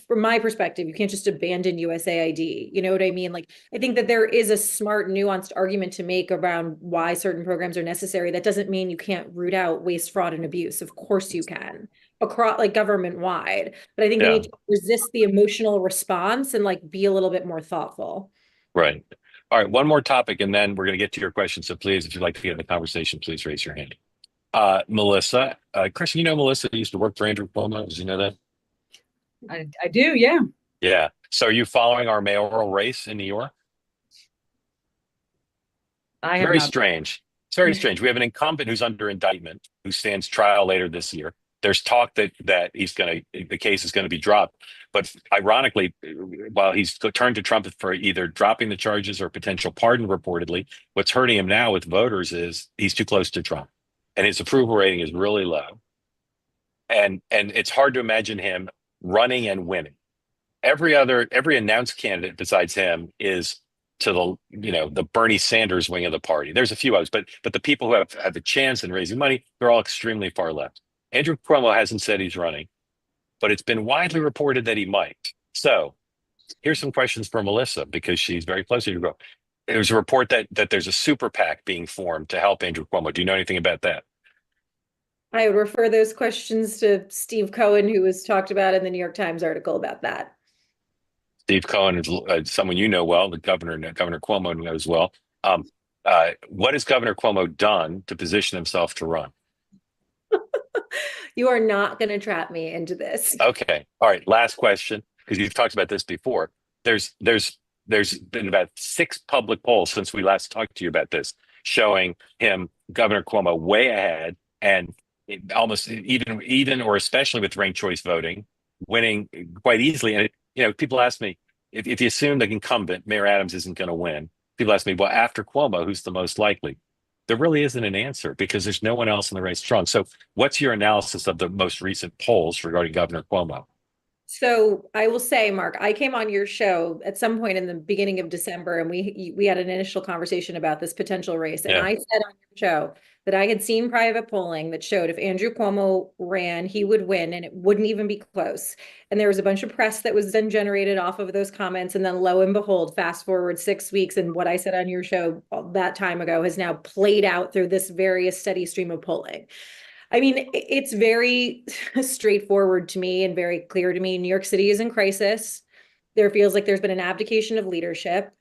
from my perspective, you can't just abandon USAID. You know what I mean? Like, I think that there is a smart, nuanced argument to make around why certain programs are necessary. That doesn't mean you can't root out waste, fraud, and abuse. Of course you can, across, like, government wide. But I think we need to resist the emotional response and, like, be a little bit more thoughtful. Right. All right, one more topic, and then we're going to get to your questions. So please, if you'd like to get in the conversation, please raise your hand. Melissa, Chris, Melissa used to work for Andrew Cuomo. Did you know that? I do, yeah. Yeah. So are you following our mayoral race in New York? Very strange. It's very strange. We have an incumbent who's under indictment, who stands trial later this year. There's talk that the case is going to be dropped. But ironically, while he's turned to Trump for either dropping the charges or potential pardon, reportedly, what's hurting him now with voters is he's too close to Trump, and his approval rating is really low. And it's hard to imagine him running and winning. Every announced candidate besides him is to the Bernie Sanders wing of the party. There's a few others, but the people who have a chance in raising money, they're all extremely far left. Andrew Cuomo hasn't said he's running. but it's been widely reported that he might. So here's some questions for Melissa, because she's very close to you. There's a report that there's a super PAC being formed to help Andrew Cuomo. Do you know anything about that? I would refer those questions to Steve Cohen, who was talked about in the New York Times article about that. Steve Cohen is someone you know well, Governor Cuomo knows well. What has Governor Cuomo done to position himself to run? You are not going to trap me into this. Okay. All right. Last question, because you've talked about this before. There's been about 6 public polls since we last talked to you about this, showing him, Governor Cuomo, way ahead, and almost even or especially with ranked choice voting, winning quite easily. And people ask me, if you assume the incumbent, Mayor Adams, isn't going to win, people ask me, well, after Cuomo, who's the most likely? There really isn't an answer, because there's no one else in the race strong. So what's your analysis of the most recent polls regarding Governor Cuomo? So I will say, Mark, I came on your show at some point in the beginning of December, and we had an initial conversation about this potential race. And Yeah. I said on your show that I had seen private polling that showed if Andrew Cuomo ran, he would win, and it wouldn't even be close. And there was a bunch of press that was then generated off of those comments. And then lo and behold, fast forward 6 weeks, and what I said on your show that time ago has now played out through this very steady stream of polling. I mean, it's very straightforward to me and very clear to me. New York City is in crisis. There feels like there's been an abdication of leadership.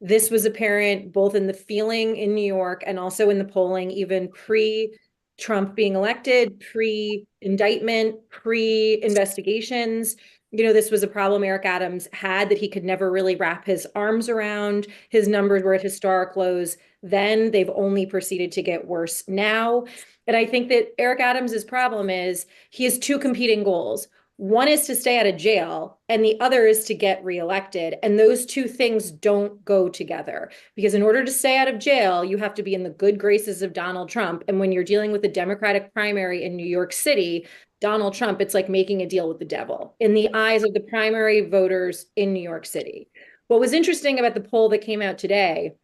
This was apparent both in the feeling in New York and also in the polling, even pre-Trump being elected, pre-indictment, pre-investigations. This was a problem Eric Adams had that he could never really wrap his arms around. His numbers were at historic lows then. They've only proceeded to get worse now. And I think that Eric Adams's problem is he has 2 competing goals. One is to stay out of jail, and the other is to get reelected. And those 2 things don't go together, because in order to stay out of jail, you have to be in the good graces of Donald Trump. And when you're dealing with a Democratic primary in New York City, Donald Trump, it's like making a deal with the devil in the eyes of the primary voters in New York City. What was interesting about the poll that came out today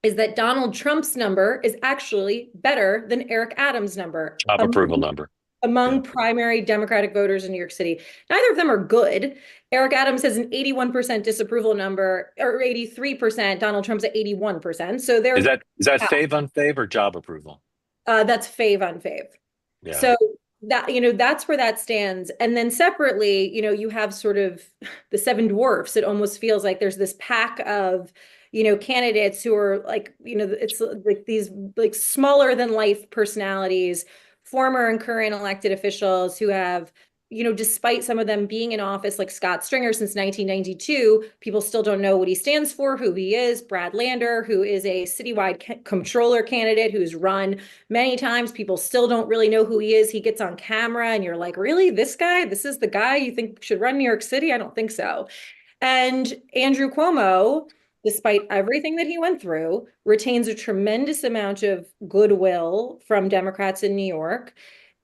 is that Donald Trump's number is actually better than Eric Adams' number. Top approval number. Among primary Democratic voters in New York City. Neither of them are good. Eric Adams has an 81% disapproval number, or 83%. Donald Trump's at 81%. So there Is that fave unfave or job approval? That's fave unfave. Yeah. So that, that's where that stands. And then separately, you have sort of the 7 dwarfs. It almost feels like there's this pack of candidates who are like, it's like these like smaller than life personalities, former and current elected officials who have, despite some of them being in office, like Scott Stringer since 1992, people still don't know what he stands for, who he is. Brad Lander, who is a citywide comptroller candidate who's run many times. People still don't really know who he is. He gets on camera and you're like, really? This guy? This is the guy you think should run New York City? I don't think so. And Andrew Cuomo, despite everything that he went through, retains a tremendous amount of goodwill from Democrats in New York.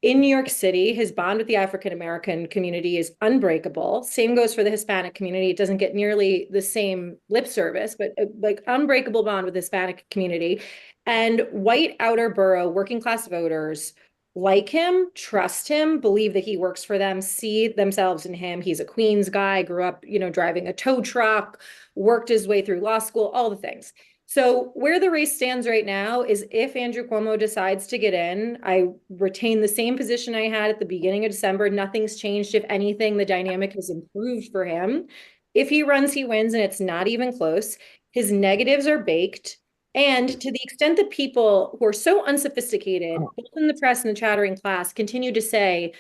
In New York City, his bond with the African-American community is unbreakable. Same goes for the Hispanic community. It doesn't get nearly the same lip service, but like unbreakable bond with the Hispanic community. And white outer borough working class voters like him, trust him, believe that he works for them, see themselves in him. He's a Queens guy, grew up, driving a tow truck, worked his way through law school, all the things. So where the race stands right now is if Andrew Cuomo decides to get in, I retain the same position I had at the beginning of December. Nothing's changed. If anything, the dynamic has improved for him. If he runs, he wins, and it's not even close. His negatives are baked. And to the extent that people who are so unsophisticated, both in the press and the chattering class, continue to say,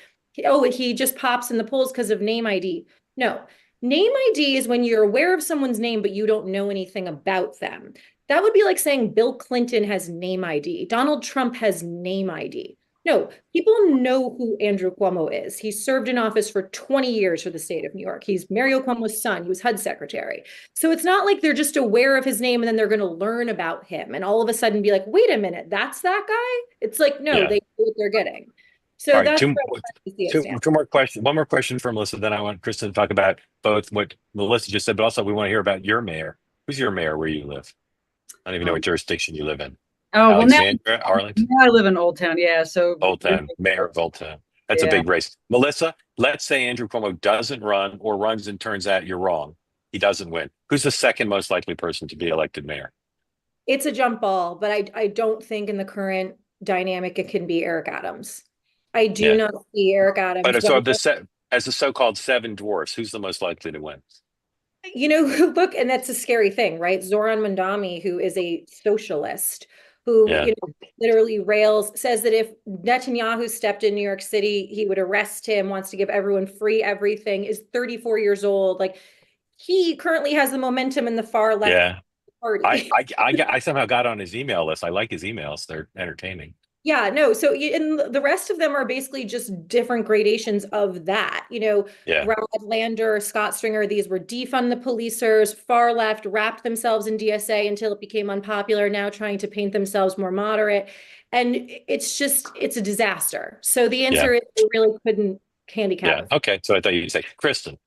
oh, he just pops in the polls because of name ID. No, name ID is when you're aware of someone's name, but you don't know anything about them. That would be like saying Bill Clinton has name ID. Donald Trump has name ID. No, people know who Andrew Cuomo is. He served in office for 20 years for the state of New York. He's Mario Cuomo's son. He was HUD secretary. So it's not like they're just aware of his name and then they're going to learn about him and all of a sudden be like, wait a minute, that's that guy? It's like, no, they know what they're getting. So right, that's two more questions. One more question for Melissa. Then I want Kristen to talk about both what Melissa just said, but also we want to hear about your mayor. Who's your mayor where you live? I don't even know what jurisdiction you live in. Oh, Alexandria, well, Arlington? now I live in Old Town, yeah. So Old Town, mayor of Old Town. That's a big race. Melissa, let's say Andrew Cuomo doesn't run or runs and turns out you're wrong. He doesn't win. Who's the second most likely person to be elected mayor? It's a jump ball, but I don't think in the current dynamic it can be Eric Adams. I do not see Eric Adams. But so as the so-called seven dwarfs, who's the most likely to win? Look, and that's a scary thing, right? Zoran Mandami, who is a socialist, who literally says that if Netanyahu stepped in New York City, he would arrest him, wants to give everyone free everything, is 34 years old. Like, he currently has the momentum in the far left party. I somehow got on his email list. I like his emails. They're entertaining. Yeah, no. So and the rest of them are basically just different gradations of that. Rod Lander, Scott Stringer, these were defund the policers, far left, wrapped themselves in DSA until it became unpopular, now trying to paint themselves more moderate. And it's a disaster. So the answer is we really couldn't handicap. Yeah. Okay. So I thought you'd say Kristen.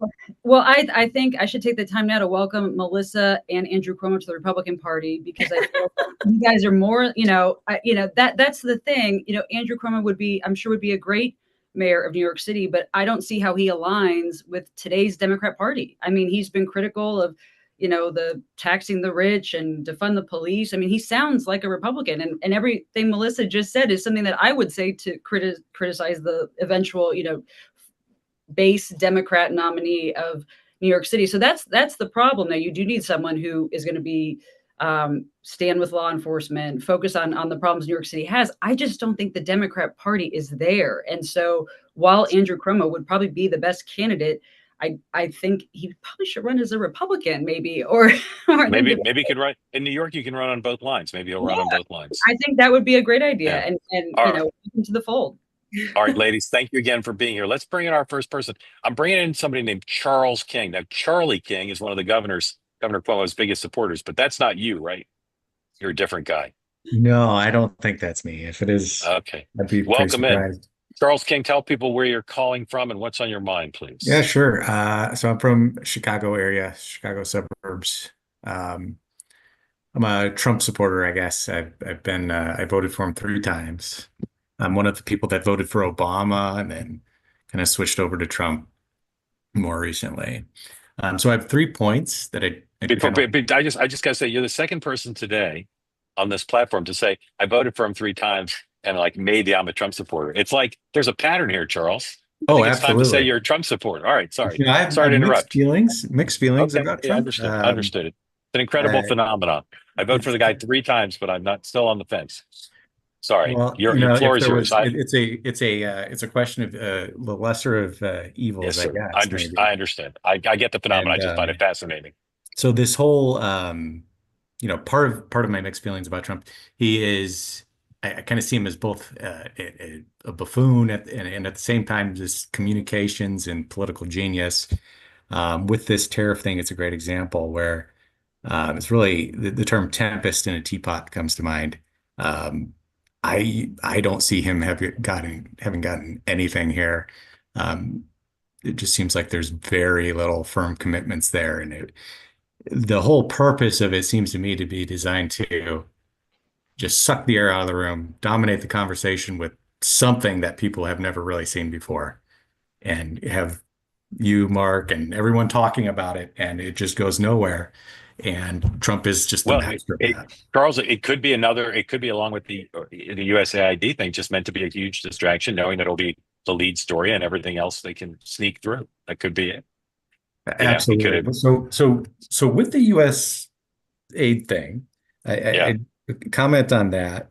Well, I think I should take the time now to welcome Melissa and Andrew Cuomo to the Republican Party, because I feel you guys are more, that's the thing. Andrew Cuomo I'm sure would be a great mayor of New York City, but I don't see how he aligns with today's Democrat Party. I mean, he's been critical of, the taxing the rich and defund the police. I mean, he sounds like a Republican, and everything Melissa just said is something that I would say to criticize the eventual, base Democrat nominee of New York City. So that's the problem there. You do need someone who is going to be stand with law enforcement, focus on the problems New York City has. I just don't think the Democrat Party is there. And so while Andrew Cuomo would probably be the best candidate, I think he probably should run as a Republican, maybe, or maybe he could run in New York. You can run on both lines. Maybe he'll run on both lines. I think that would be a great idea, and welcome to the fold. All right, ladies, thank you again for being here. Let's bring in our first person. I'm bringing in somebody named Charles King. Now, Charlie King is one of the Governor Cuomo's biggest supporters, but that's not you, right? You're a different guy. No, I don't think that's me. If it is, okay. I'd be welcome in. Charles King, tell people where you're calling from and what's on your mind, please. Yeah, sure. So I'm from Chicago area, Chicago suburbs. I'm a Trump supporter, I guess. I voted for him 3 times. I'm one of the people that voted for Obama and then kind of switched over to Trump more recently. So I have 3 points that I just gotta say, you're the second person today on this platform to say I voted for him 3 times and maybe I'm a Trump supporter. It's like there's a pattern here, Charles. Oh, it's absolutely. Time to say you're a Trump supporter. All right, sorry. Sorry to interrupt. Mixed feelings okay. about Trump. Understood it. It's an incredible phenomenon. I vote for the guy 3 times, but I'm not still on the fence. Sorry, well, your floor is yours. It's a question of the lesser of evils, yes, I guess. I understand. I get the phenomenon. I just find it fascinating. So this whole, part of my mixed feelings about Trump, he is. I kind of see him as both a buffoon and at the same time just communications and political genius. With this tariff thing, it's a great example where it's really the term "tempest in a teapot" comes to mind. I don't see him having gotten anything here. It just seems like there's very little firm commitments there, and the whole purpose of it seems to me to be designed to just suck the air out of the room, dominate the conversation with something that people have never really seen before, and have you, Mark, and everyone talking about it, and it just goes nowhere. And Trump is just the master of that. Charles, it could be along with the USAID thing, just meant to be a huge distraction, knowing that it'll be the lead story and everything else they can sneak through. That could be it. Absolutely. So with the USAID thing, I comment on that.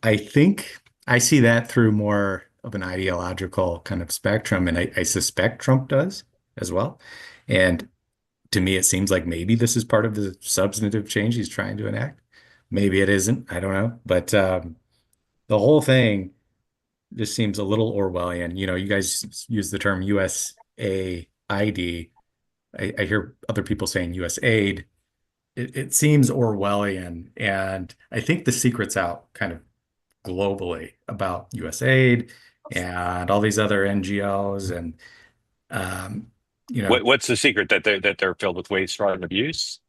I think I see that through more of an ideological kind of spectrum, and I suspect Trump does as well. And to me, it seems like maybe this is part of the substantive change he's trying to enact. Maybe it isn't. I don't know. But the whole thing just seems a little Orwellian. You guys use the term USAID. I hear other people saying USAID. It seems Orwellian. And I think the secret's out kind of globally about USAID and all these other NGOs. And what's the secret? That they're filled with waste, fraud, and abuse?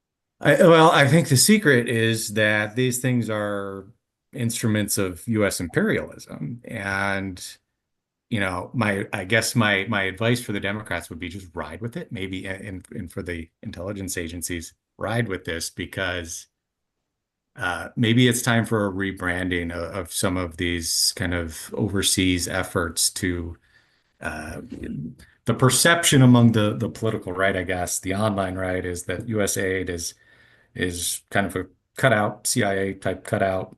I think the secret is that these things are instruments of U.S. imperialism, and I guess my advice for the Democrats would be just ride with it, maybe, and for the intelligence agencies, ride with this, because maybe it's time for a rebranding of some of these kind of overseas efforts to the perception among the political right, I guess, the online right, is that USAID is kind of a cutout, CIA type cutout.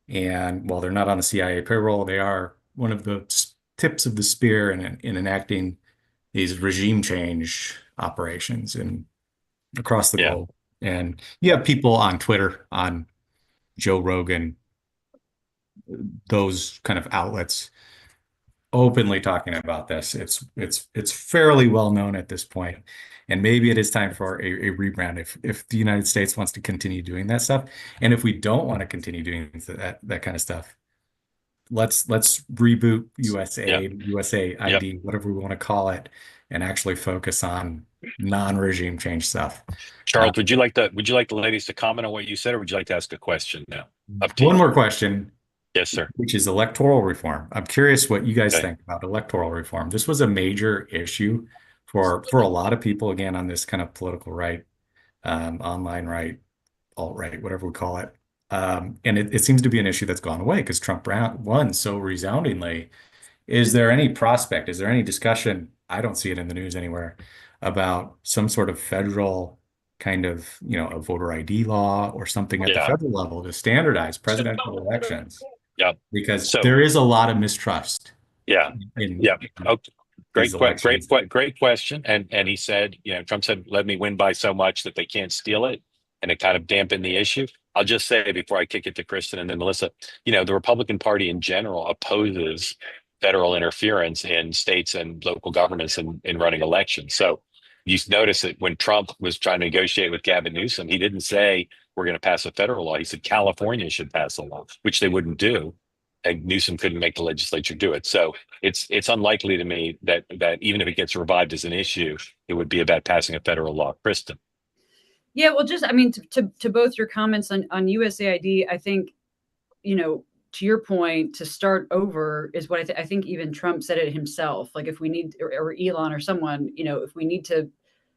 And while they're not on the CIA payroll, they are one of the tips of the spear in enacting these regime change operations across the Yeah. globe. And you have people on Twitter, on Joe Rogan, those kind of outlets openly talking about this. It's fairly well known at this point, and maybe it is time for a rebrand if the United States wants to continue doing that stuff, and if we don't want to continue doing that kind of stuff, let's reboot USAID, USAID, whatever we want to call it, and actually focus on non-regime change stuff. Charles, would you like the ladies to comment on what you said, or would you like to ask a question now? Up to One you. more question. Yes, sir. Which is electoral reform. I'm curious what you guys think about electoral reform. This was a major issue for a lot of people, again, on this kind of political right, online right, alt-right, whatever we call it. And it seems to be an issue that's gone away because Trump won so resoundingly. Is there any prospect? Is there any discussion? I don't see it in the news anywhere about some sort of federal kind of, a voter ID law or something at the federal level to standardize presidential elections. Yeah, because there is a lot of mistrust. Yeah, Okay. Great question. And he said, Trump said, "Let me win by so much that they can't steal it," and it kind of dampened the issue. I'll just say before I kick it to Kristen and then Melissa, the Republican Party in general opposes federal interference in states and local governments in running elections. So you notice that when Trump was trying to negotiate with Gavin Newsom, he didn't say we're going to pass a federal law. He said California should pass a law, which they wouldn't do. And Newsom couldn't make the legislature do it. So it's unlikely to me that even if it gets revived as an issue, it would be about passing a federal law. Kristen. Yeah, well, to both your comments on USAID, I think, to your point, to start over is what I think even Trump said it himself. Like if we need, or Elon or someone, if we need to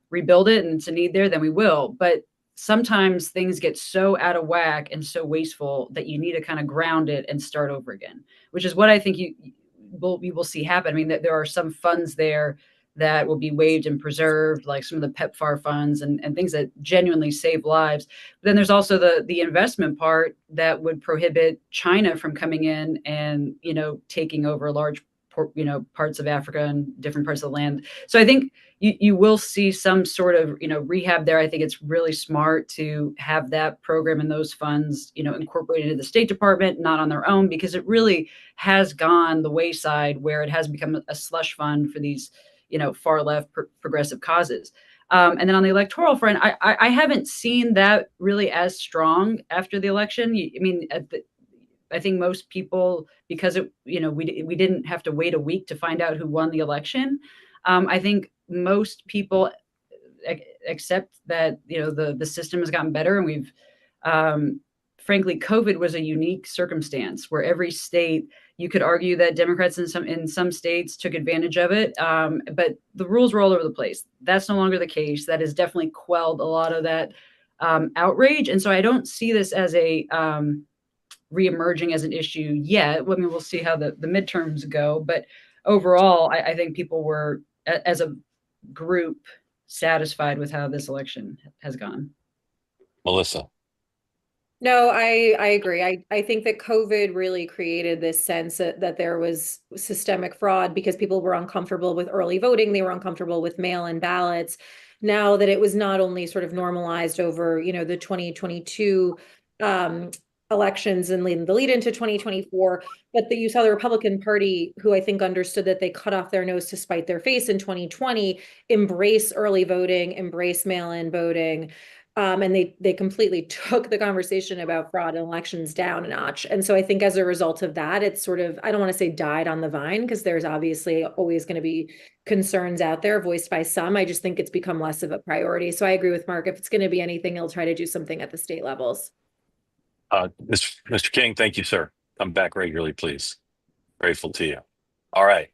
rebuild it and it's a need there, then we will. But sometimes things get so out of whack and so wasteful that you need to kind of ground it and start over again, which is what I think you will see happen. I mean, that there are some funds there that will be waived and preserved, like some of the PEPFAR funds and things that genuinely save lives. But then there's also the investment part that would prohibit China from coming in and, taking over large, parts of Africa and different parts of the land. So I think you will see some sort of, rehab there. I think it's really smart to have that program and those funds, incorporated into the State Department, not on their own, because it really has gone the wayside where it has become a slush fund for these, far left progressive causes. And then on the electoral front, I haven't seen that really as strong after the election. I think most people, because we didn't have to wait a week to find out who won the election. I think most people accept that the system has gotten better, and we've frankly, COVID was a unique circumstance where every state, you could argue that Democrats in some states took advantage of it, but the rules were all over the place. That's no longer the case. That has definitely quelled a lot of that outrage, and so I don't see this as a reemerging as an issue yet. I mean, we'll see how the midterms go, but overall, I think people were, as a group, satisfied with how this election has gone. Melissa. No, I agree. I think that COVID really created this sense that there was systemic fraud because people were uncomfortable with early voting. They were uncomfortable with mail-in ballots. Now that it was not only sort of normalized over, the 2022 elections and the lead into 2024, but that you saw the Republican Party, who I think understood that they cut off their nose to spite their face in 2020, embrace early voting, embrace mail-in voting. And they completely took the conversation about fraud in elections down a notch. And so I think as a result of that, it's sort of, I don't want to say died on the vine, because there's obviously always going to be concerns out there voiced by some. I just think it's become less of a priority. So I agree with Mark. If it's going to be anything, he'll try to do something at the state levels. Mr. King, thank you, sir. Come back regularly, please. Grateful to you. All right.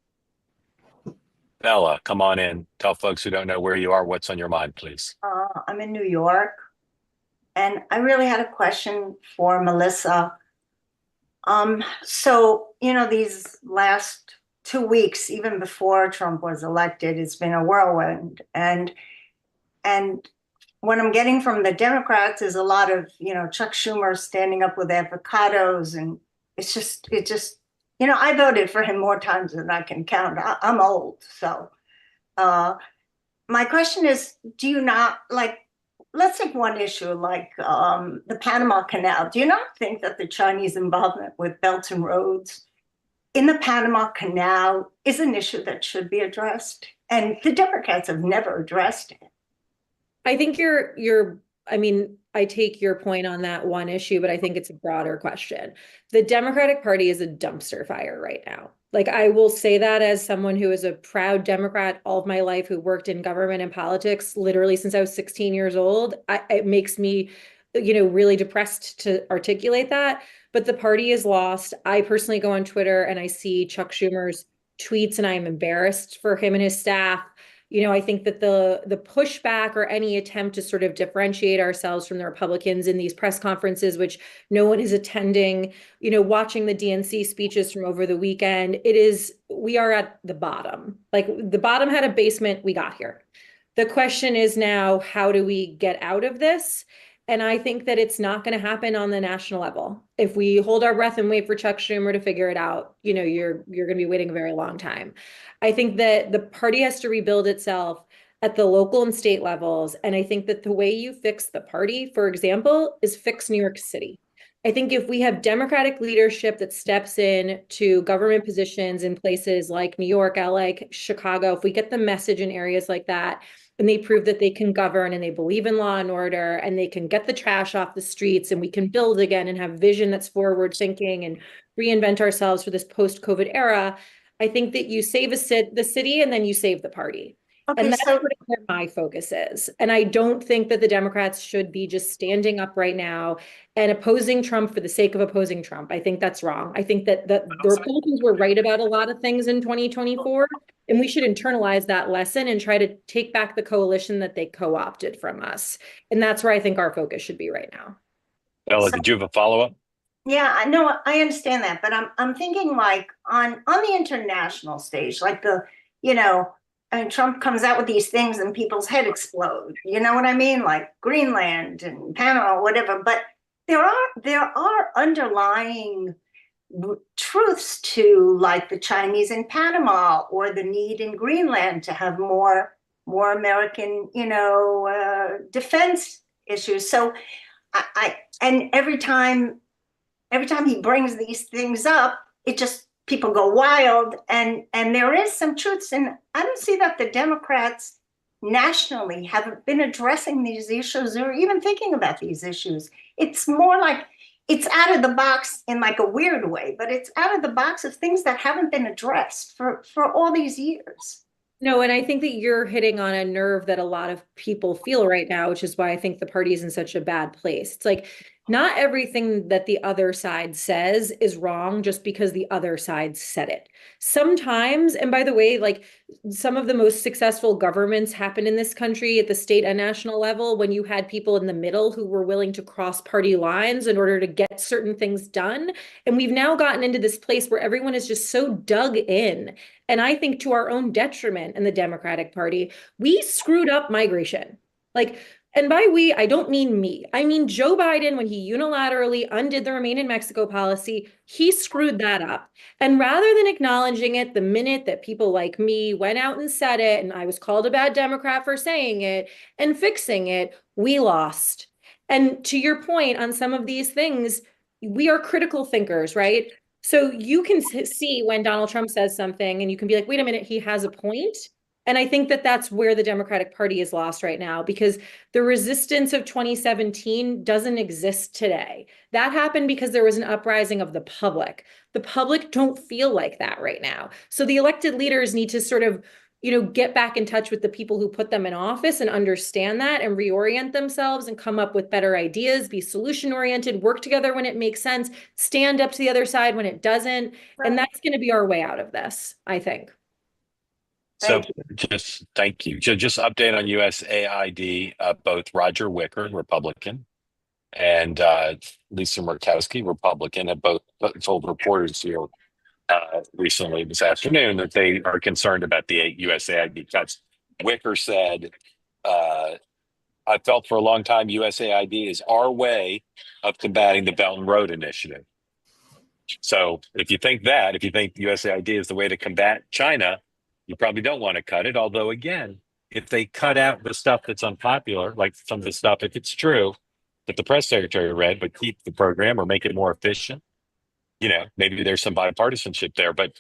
Bella, come on in. Tell folks who don't know where you are what's on your mind, please. I'm in New York, and I really had a question for Melissa. These last 2 weeks, even before Trump was elected, it's been a whirlwind. And what I'm getting from the Democrats is a lot of, Chuck Schumer standing up with avocados, and I voted for him more times than I can count. I'm old, so my question is, do you not like, let's take one issue like the Panama Canal. Do you not think that the Chinese involvement with Belt and Roads in the Panama Canal is an issue that should be addressed? And the Democrats have never addressed it. I think I take your point on that one issue, but I think it's a broader question. The Democratic Party is a dumpster fire right now. Like, I will say that as someone who is a proud Democrat all of my life, who worked in government and politics literally since I was 16 years old. It makes me, really depressed to articulate that. But the party is lost. I personally go on Twitter and I see Chuck Schumer's tweets, and I'm embarrassed for him and his staff. I think that the pushback or any attempt to sort of differentiate ourselves from the Republicans in these press conferences, which no one is attending, watching the DNC speeches from over the weekend, we are at the bottom. Like, the bottom had a basement, we got here. The question is now, how do we get out of this? And I think that it's not going to happen on the national level. If we hold our breath and wait for Chuck Schumer to figure it out, you're going to be waiting a very long time. I think that the party has to rebuild itself at the local and state levels. And I think that the way you fix the party, for example, is fix New York City. I think if we have Democratic leadership that steps in to government positions in places like New York, LA, Chicago, if we get the message in areas like that, and they prove that they can govern and they believe in law and order and they can get the trash off the streets, and we can build again and have vision that's forward thinking and reinvent ourselves for this post-COVID era, I think that you save the city and then you save the party. Okay, and that's where my focus is. And I don't think that the Democrats should be just standing up right now and opposing Trump for the sake of opposing Trump. I think that's wrong. I think that the Republicans were right about a lot of things in 2024, and we should internalize that lesson and try to take back the coalition that they co-opted from us. And that's where I think our focus should be right now. Ella, did you have a follow-up? Yeah, I know, I understand that, but I'm thinking like on the international stage, like and Trump comes out with these things and people's head explode. You know what I mean? Like Greenland and Panama, whatever. But there are underlying truths to, like, the Chinese in Panama or the need in Greenland to have more American, defense issues. So and every time he brings these things up, it just, people go wild, and there is some truths, and I don't see that the Democrats nationally haven't been addressing these issues or even thinking about these issues. It's more like it's out of the box in like a weird way, but it's out of the box of things that haven't been addressed for all these years. No, and I think that you're hitting on a nerve that a lot of people feel right now, which is why I think the party is in such a bad place. It's like, not everything that the other side says is wrong just because the other side said it. Sometimes, and by the way, like, some of the most successful governments happened in this country at the state and national level when you had people in the middle who were willing to cross party lines in order to get certain things done. And we've now gotten into this place where everyone is just so dug in. And I think to our own detriment in the Democratic Party, we screwed up migration. And by we, I don't mean me. I mean Joe Biden, when he unilaterally undid the Remain in Mexico policy, he screwed that up. And rather than acknowledging it the minute that people like me went out and said it, and I was called a bad Democrat for saying it and fixing it, we lost. And to your point on some of these things, we are critical thinkers, right? So you can see when Donald Trump says something and you can be like, wait a minute, he has a point. And I think that that's where the Democratic Party is lost right now, because the resistance of 2017 doesn't exist today. That happened because there was an uprising of the public. The public don't feel like that right now. So the elected leaders need to sort of, get back in touch with the people who put them in office and understand that and reorient themselves and come up with better ideas, be solution oriented, work together when it makes sense, stand up to the other side when it doesn't. Right. And that's going to be our way out of this, I think. So just thank you. Just update on USAID, both Roger Wicker, Republican, and Lisa Murkowski, Republican, have both told reporters here recently this afternoon that they are concerned about the USAID cuts. Wicker said, I felt for a long time USAID is our way of combating the Belt and Road Initiative. So if you think USAID is the way to combat China, you probably don't want to cut it. Although, again, if they cut out the stuff that's unpopular, like some of the stuff, if it's true that the press secretary read, but keep the program or make it more efficient, maybe there's some bipartisanship there. But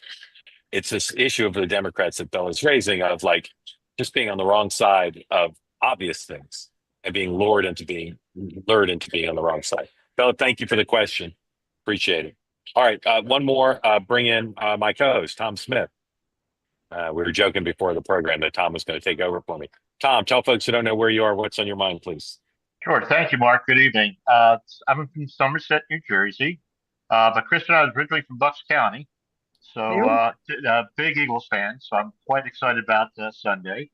it's this issue of the Democrats that Bill is raising of like just being on the wrong side of obvious things and being lured into being on the wrong side. Bill, thank you for the question. Appreciate it. All right, one more. Bring in my co-host, Tom Smith. We were joking before the program that Tom was going to take over for me. Tom, tell folks who don't know where you are, what's on your mind, please. Sure. Thank you, Mark. Good evening. I'm from Somerset, New Jersey, but Chris and I was originally from Bucks County, so big Eagles fan. So I'm quite excited about Sunday.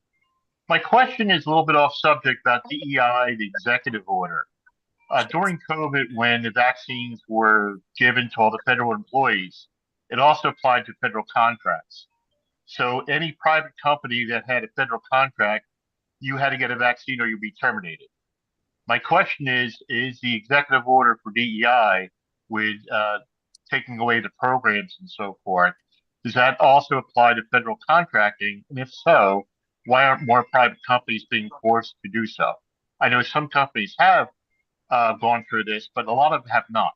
My question is a little bit off subject about DEI, the executive order. During COVID, when the vaccines were given to all the federal employees, it also applied to federal contracts. So any private company that had a federal contract, you had to get a vaccine or you'd be terminated. My question is the executive order for DEI with taking away the programs and so forth, does that also apply to federal contracting? And if so, why aren't more private companies being forced to do so? I know some companies have gone through this, but a lot of them have not.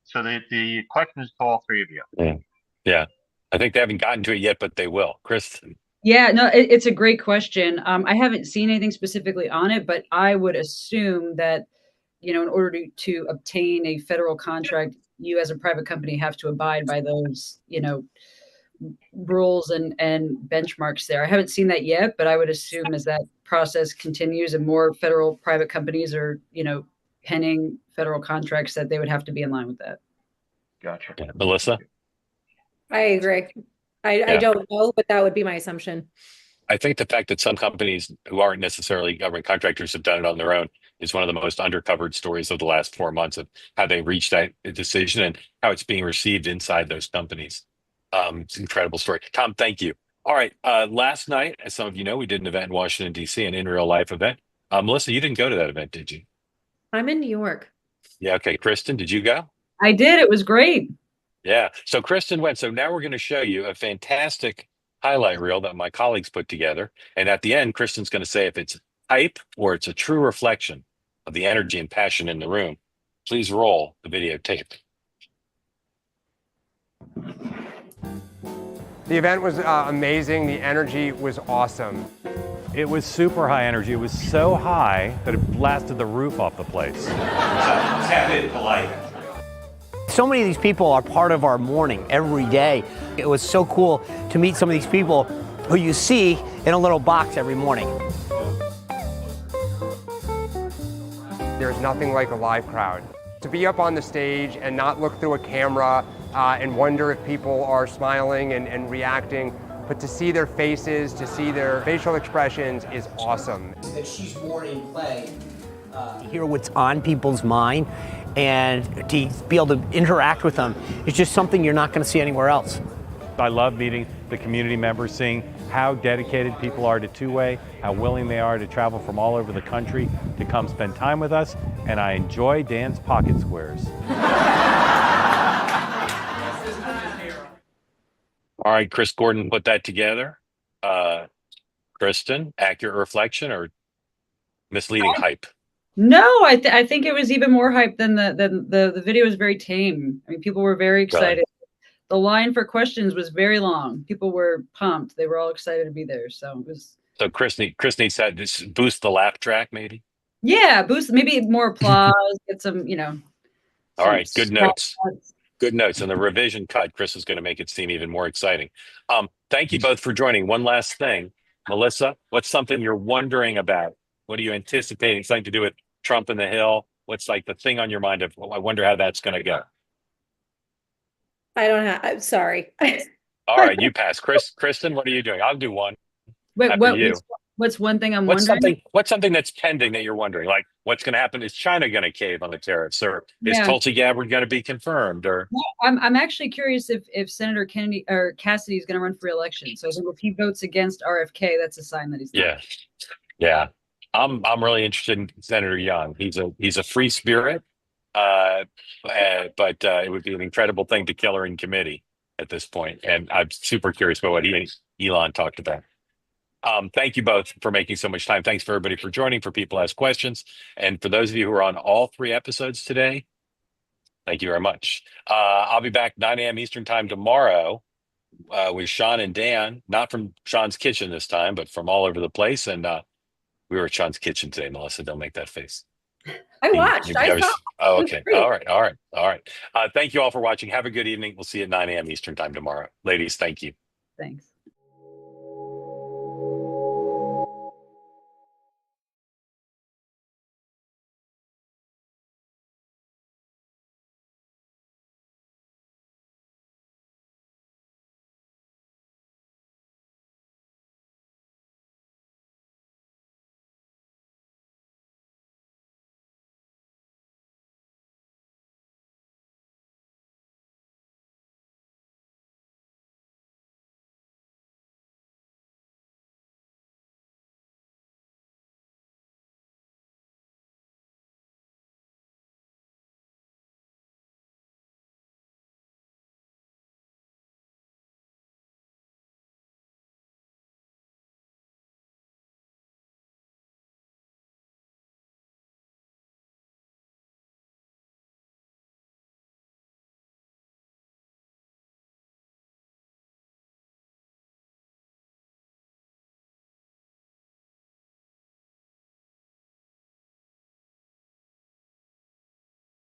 So the question is to all three of you. Yeah. I think they haven't gotten to it yet, but they will. Kristen. Yeah, no, it's a great question. I haven't seen anything specifically on it, but I would assume that, in order to obtain a federal contract, you as a private company have to abide by those, rules and benchmarks there. I haven't seen that yet, but I would assume as that process continues and more federal private companies are, penning federal contracts, that they would have to be in line with that. Gotcha. Yeah. Melissa? I agree. I don't know, but that would be my assumption. I think the fact that some companies who aren't necessarily government contractors have done it on their own is one of the most undercovered stories of the last 4 months of how they reached that decision and how it's being received inside those companies. It's an incredible story. Tom, thank you. All right. Last night, as some of you know, we did an event in Washington, D.C., an in real life event. Melissa, you didn't go to that event, did you? I'm in New York. Yeah. Okay. Kristen, did you go? I did. It was great. Yeah. So Kristen went. So now we're going to show you a fantastic highlight reel that my colleagues put together. And at the end, Kristen's going to say if it's hype or it's a true reflection of the energy and passion in the room. Please roll the videotape. The event was amazing. The energy was awesome. It was super high energy. It was so high that it blasted the roof off the place. Tepid, polite. So many of these people are part of our morning every day. It was so cool to meet some of these people who you see in a little box every morning. There's nothing like a live crowd. To be up on the stage and not look through a camera and wonder if people are smiling and reacting, but to see their faces, to see their facial expressions is awesome. That she's morning play. To hear what's on people's mind and to be able to interact with them is just something you're not going to see anywhere else. I love meeting the community members, seeing how dedicated people are to two-way, how willing they are to travel from all over the country to come spend time with us, and I enjoy Dan's pocket squares. All right, Chris Gordon put that together. Kristen, accurate reflection or misleading hype? No, I think it was even more hype than the video was very tame. I mean, people were very excited. Really? The line for questions was very long. People were pumped. They were all excited to be there. So it was. So Chris needs to just boost the laugh track, maybe. Yeah, boost, maybe more applause. Get some, All right, good notes. Good notes. And the revision cut, Chris is going to make it seem even more exciting. Thank you both for joining. One last thing, Melissa, what's something you're wondering about? What are you anticipating? Something to do with Trump and the Hill? What's like the thing on your mind of, I wonder how that's going to go? I'm sorry. All right, you pass. Kristen, what are you doing? I'll do one. Wait, after you. what's one thing I'm What's wondering? something that's pending that you're wondering? Like, what's going to happen? Is China going to cave on the tariffs, or is Yeah. Tulsi Gabbard going to be confirmed? Or Well, I'm actually curious if Senator Kennedy or Cassidy is going to run for re-election. So I think if he votes against RFK, that's a sign that he's not. yeah. I'm really interested in Senator Young. He's a free spirit, but it would be an incredible thing to kill her in committee at this point. And I'm super curious about what he and Elon talked about. Thank you both for making so much time. Thanks for everybody for joining, for people who ask questions. And for those of you who are on all 3 episodes today, thank you very much. I'll be back 9 a.m. Eastern time tomorrow with Sean and Dan, not from Sean's kitchen this time, but from all over the place. And we were at Sean's kitchen today, Melissa. Don't make that face. I watched. I saw. Oh, okay. All right. Thank you all for watching. Have a good evening. We'll see you at 9 a.m. Eastern time tomorrow. Ladies, thank you. Thanks.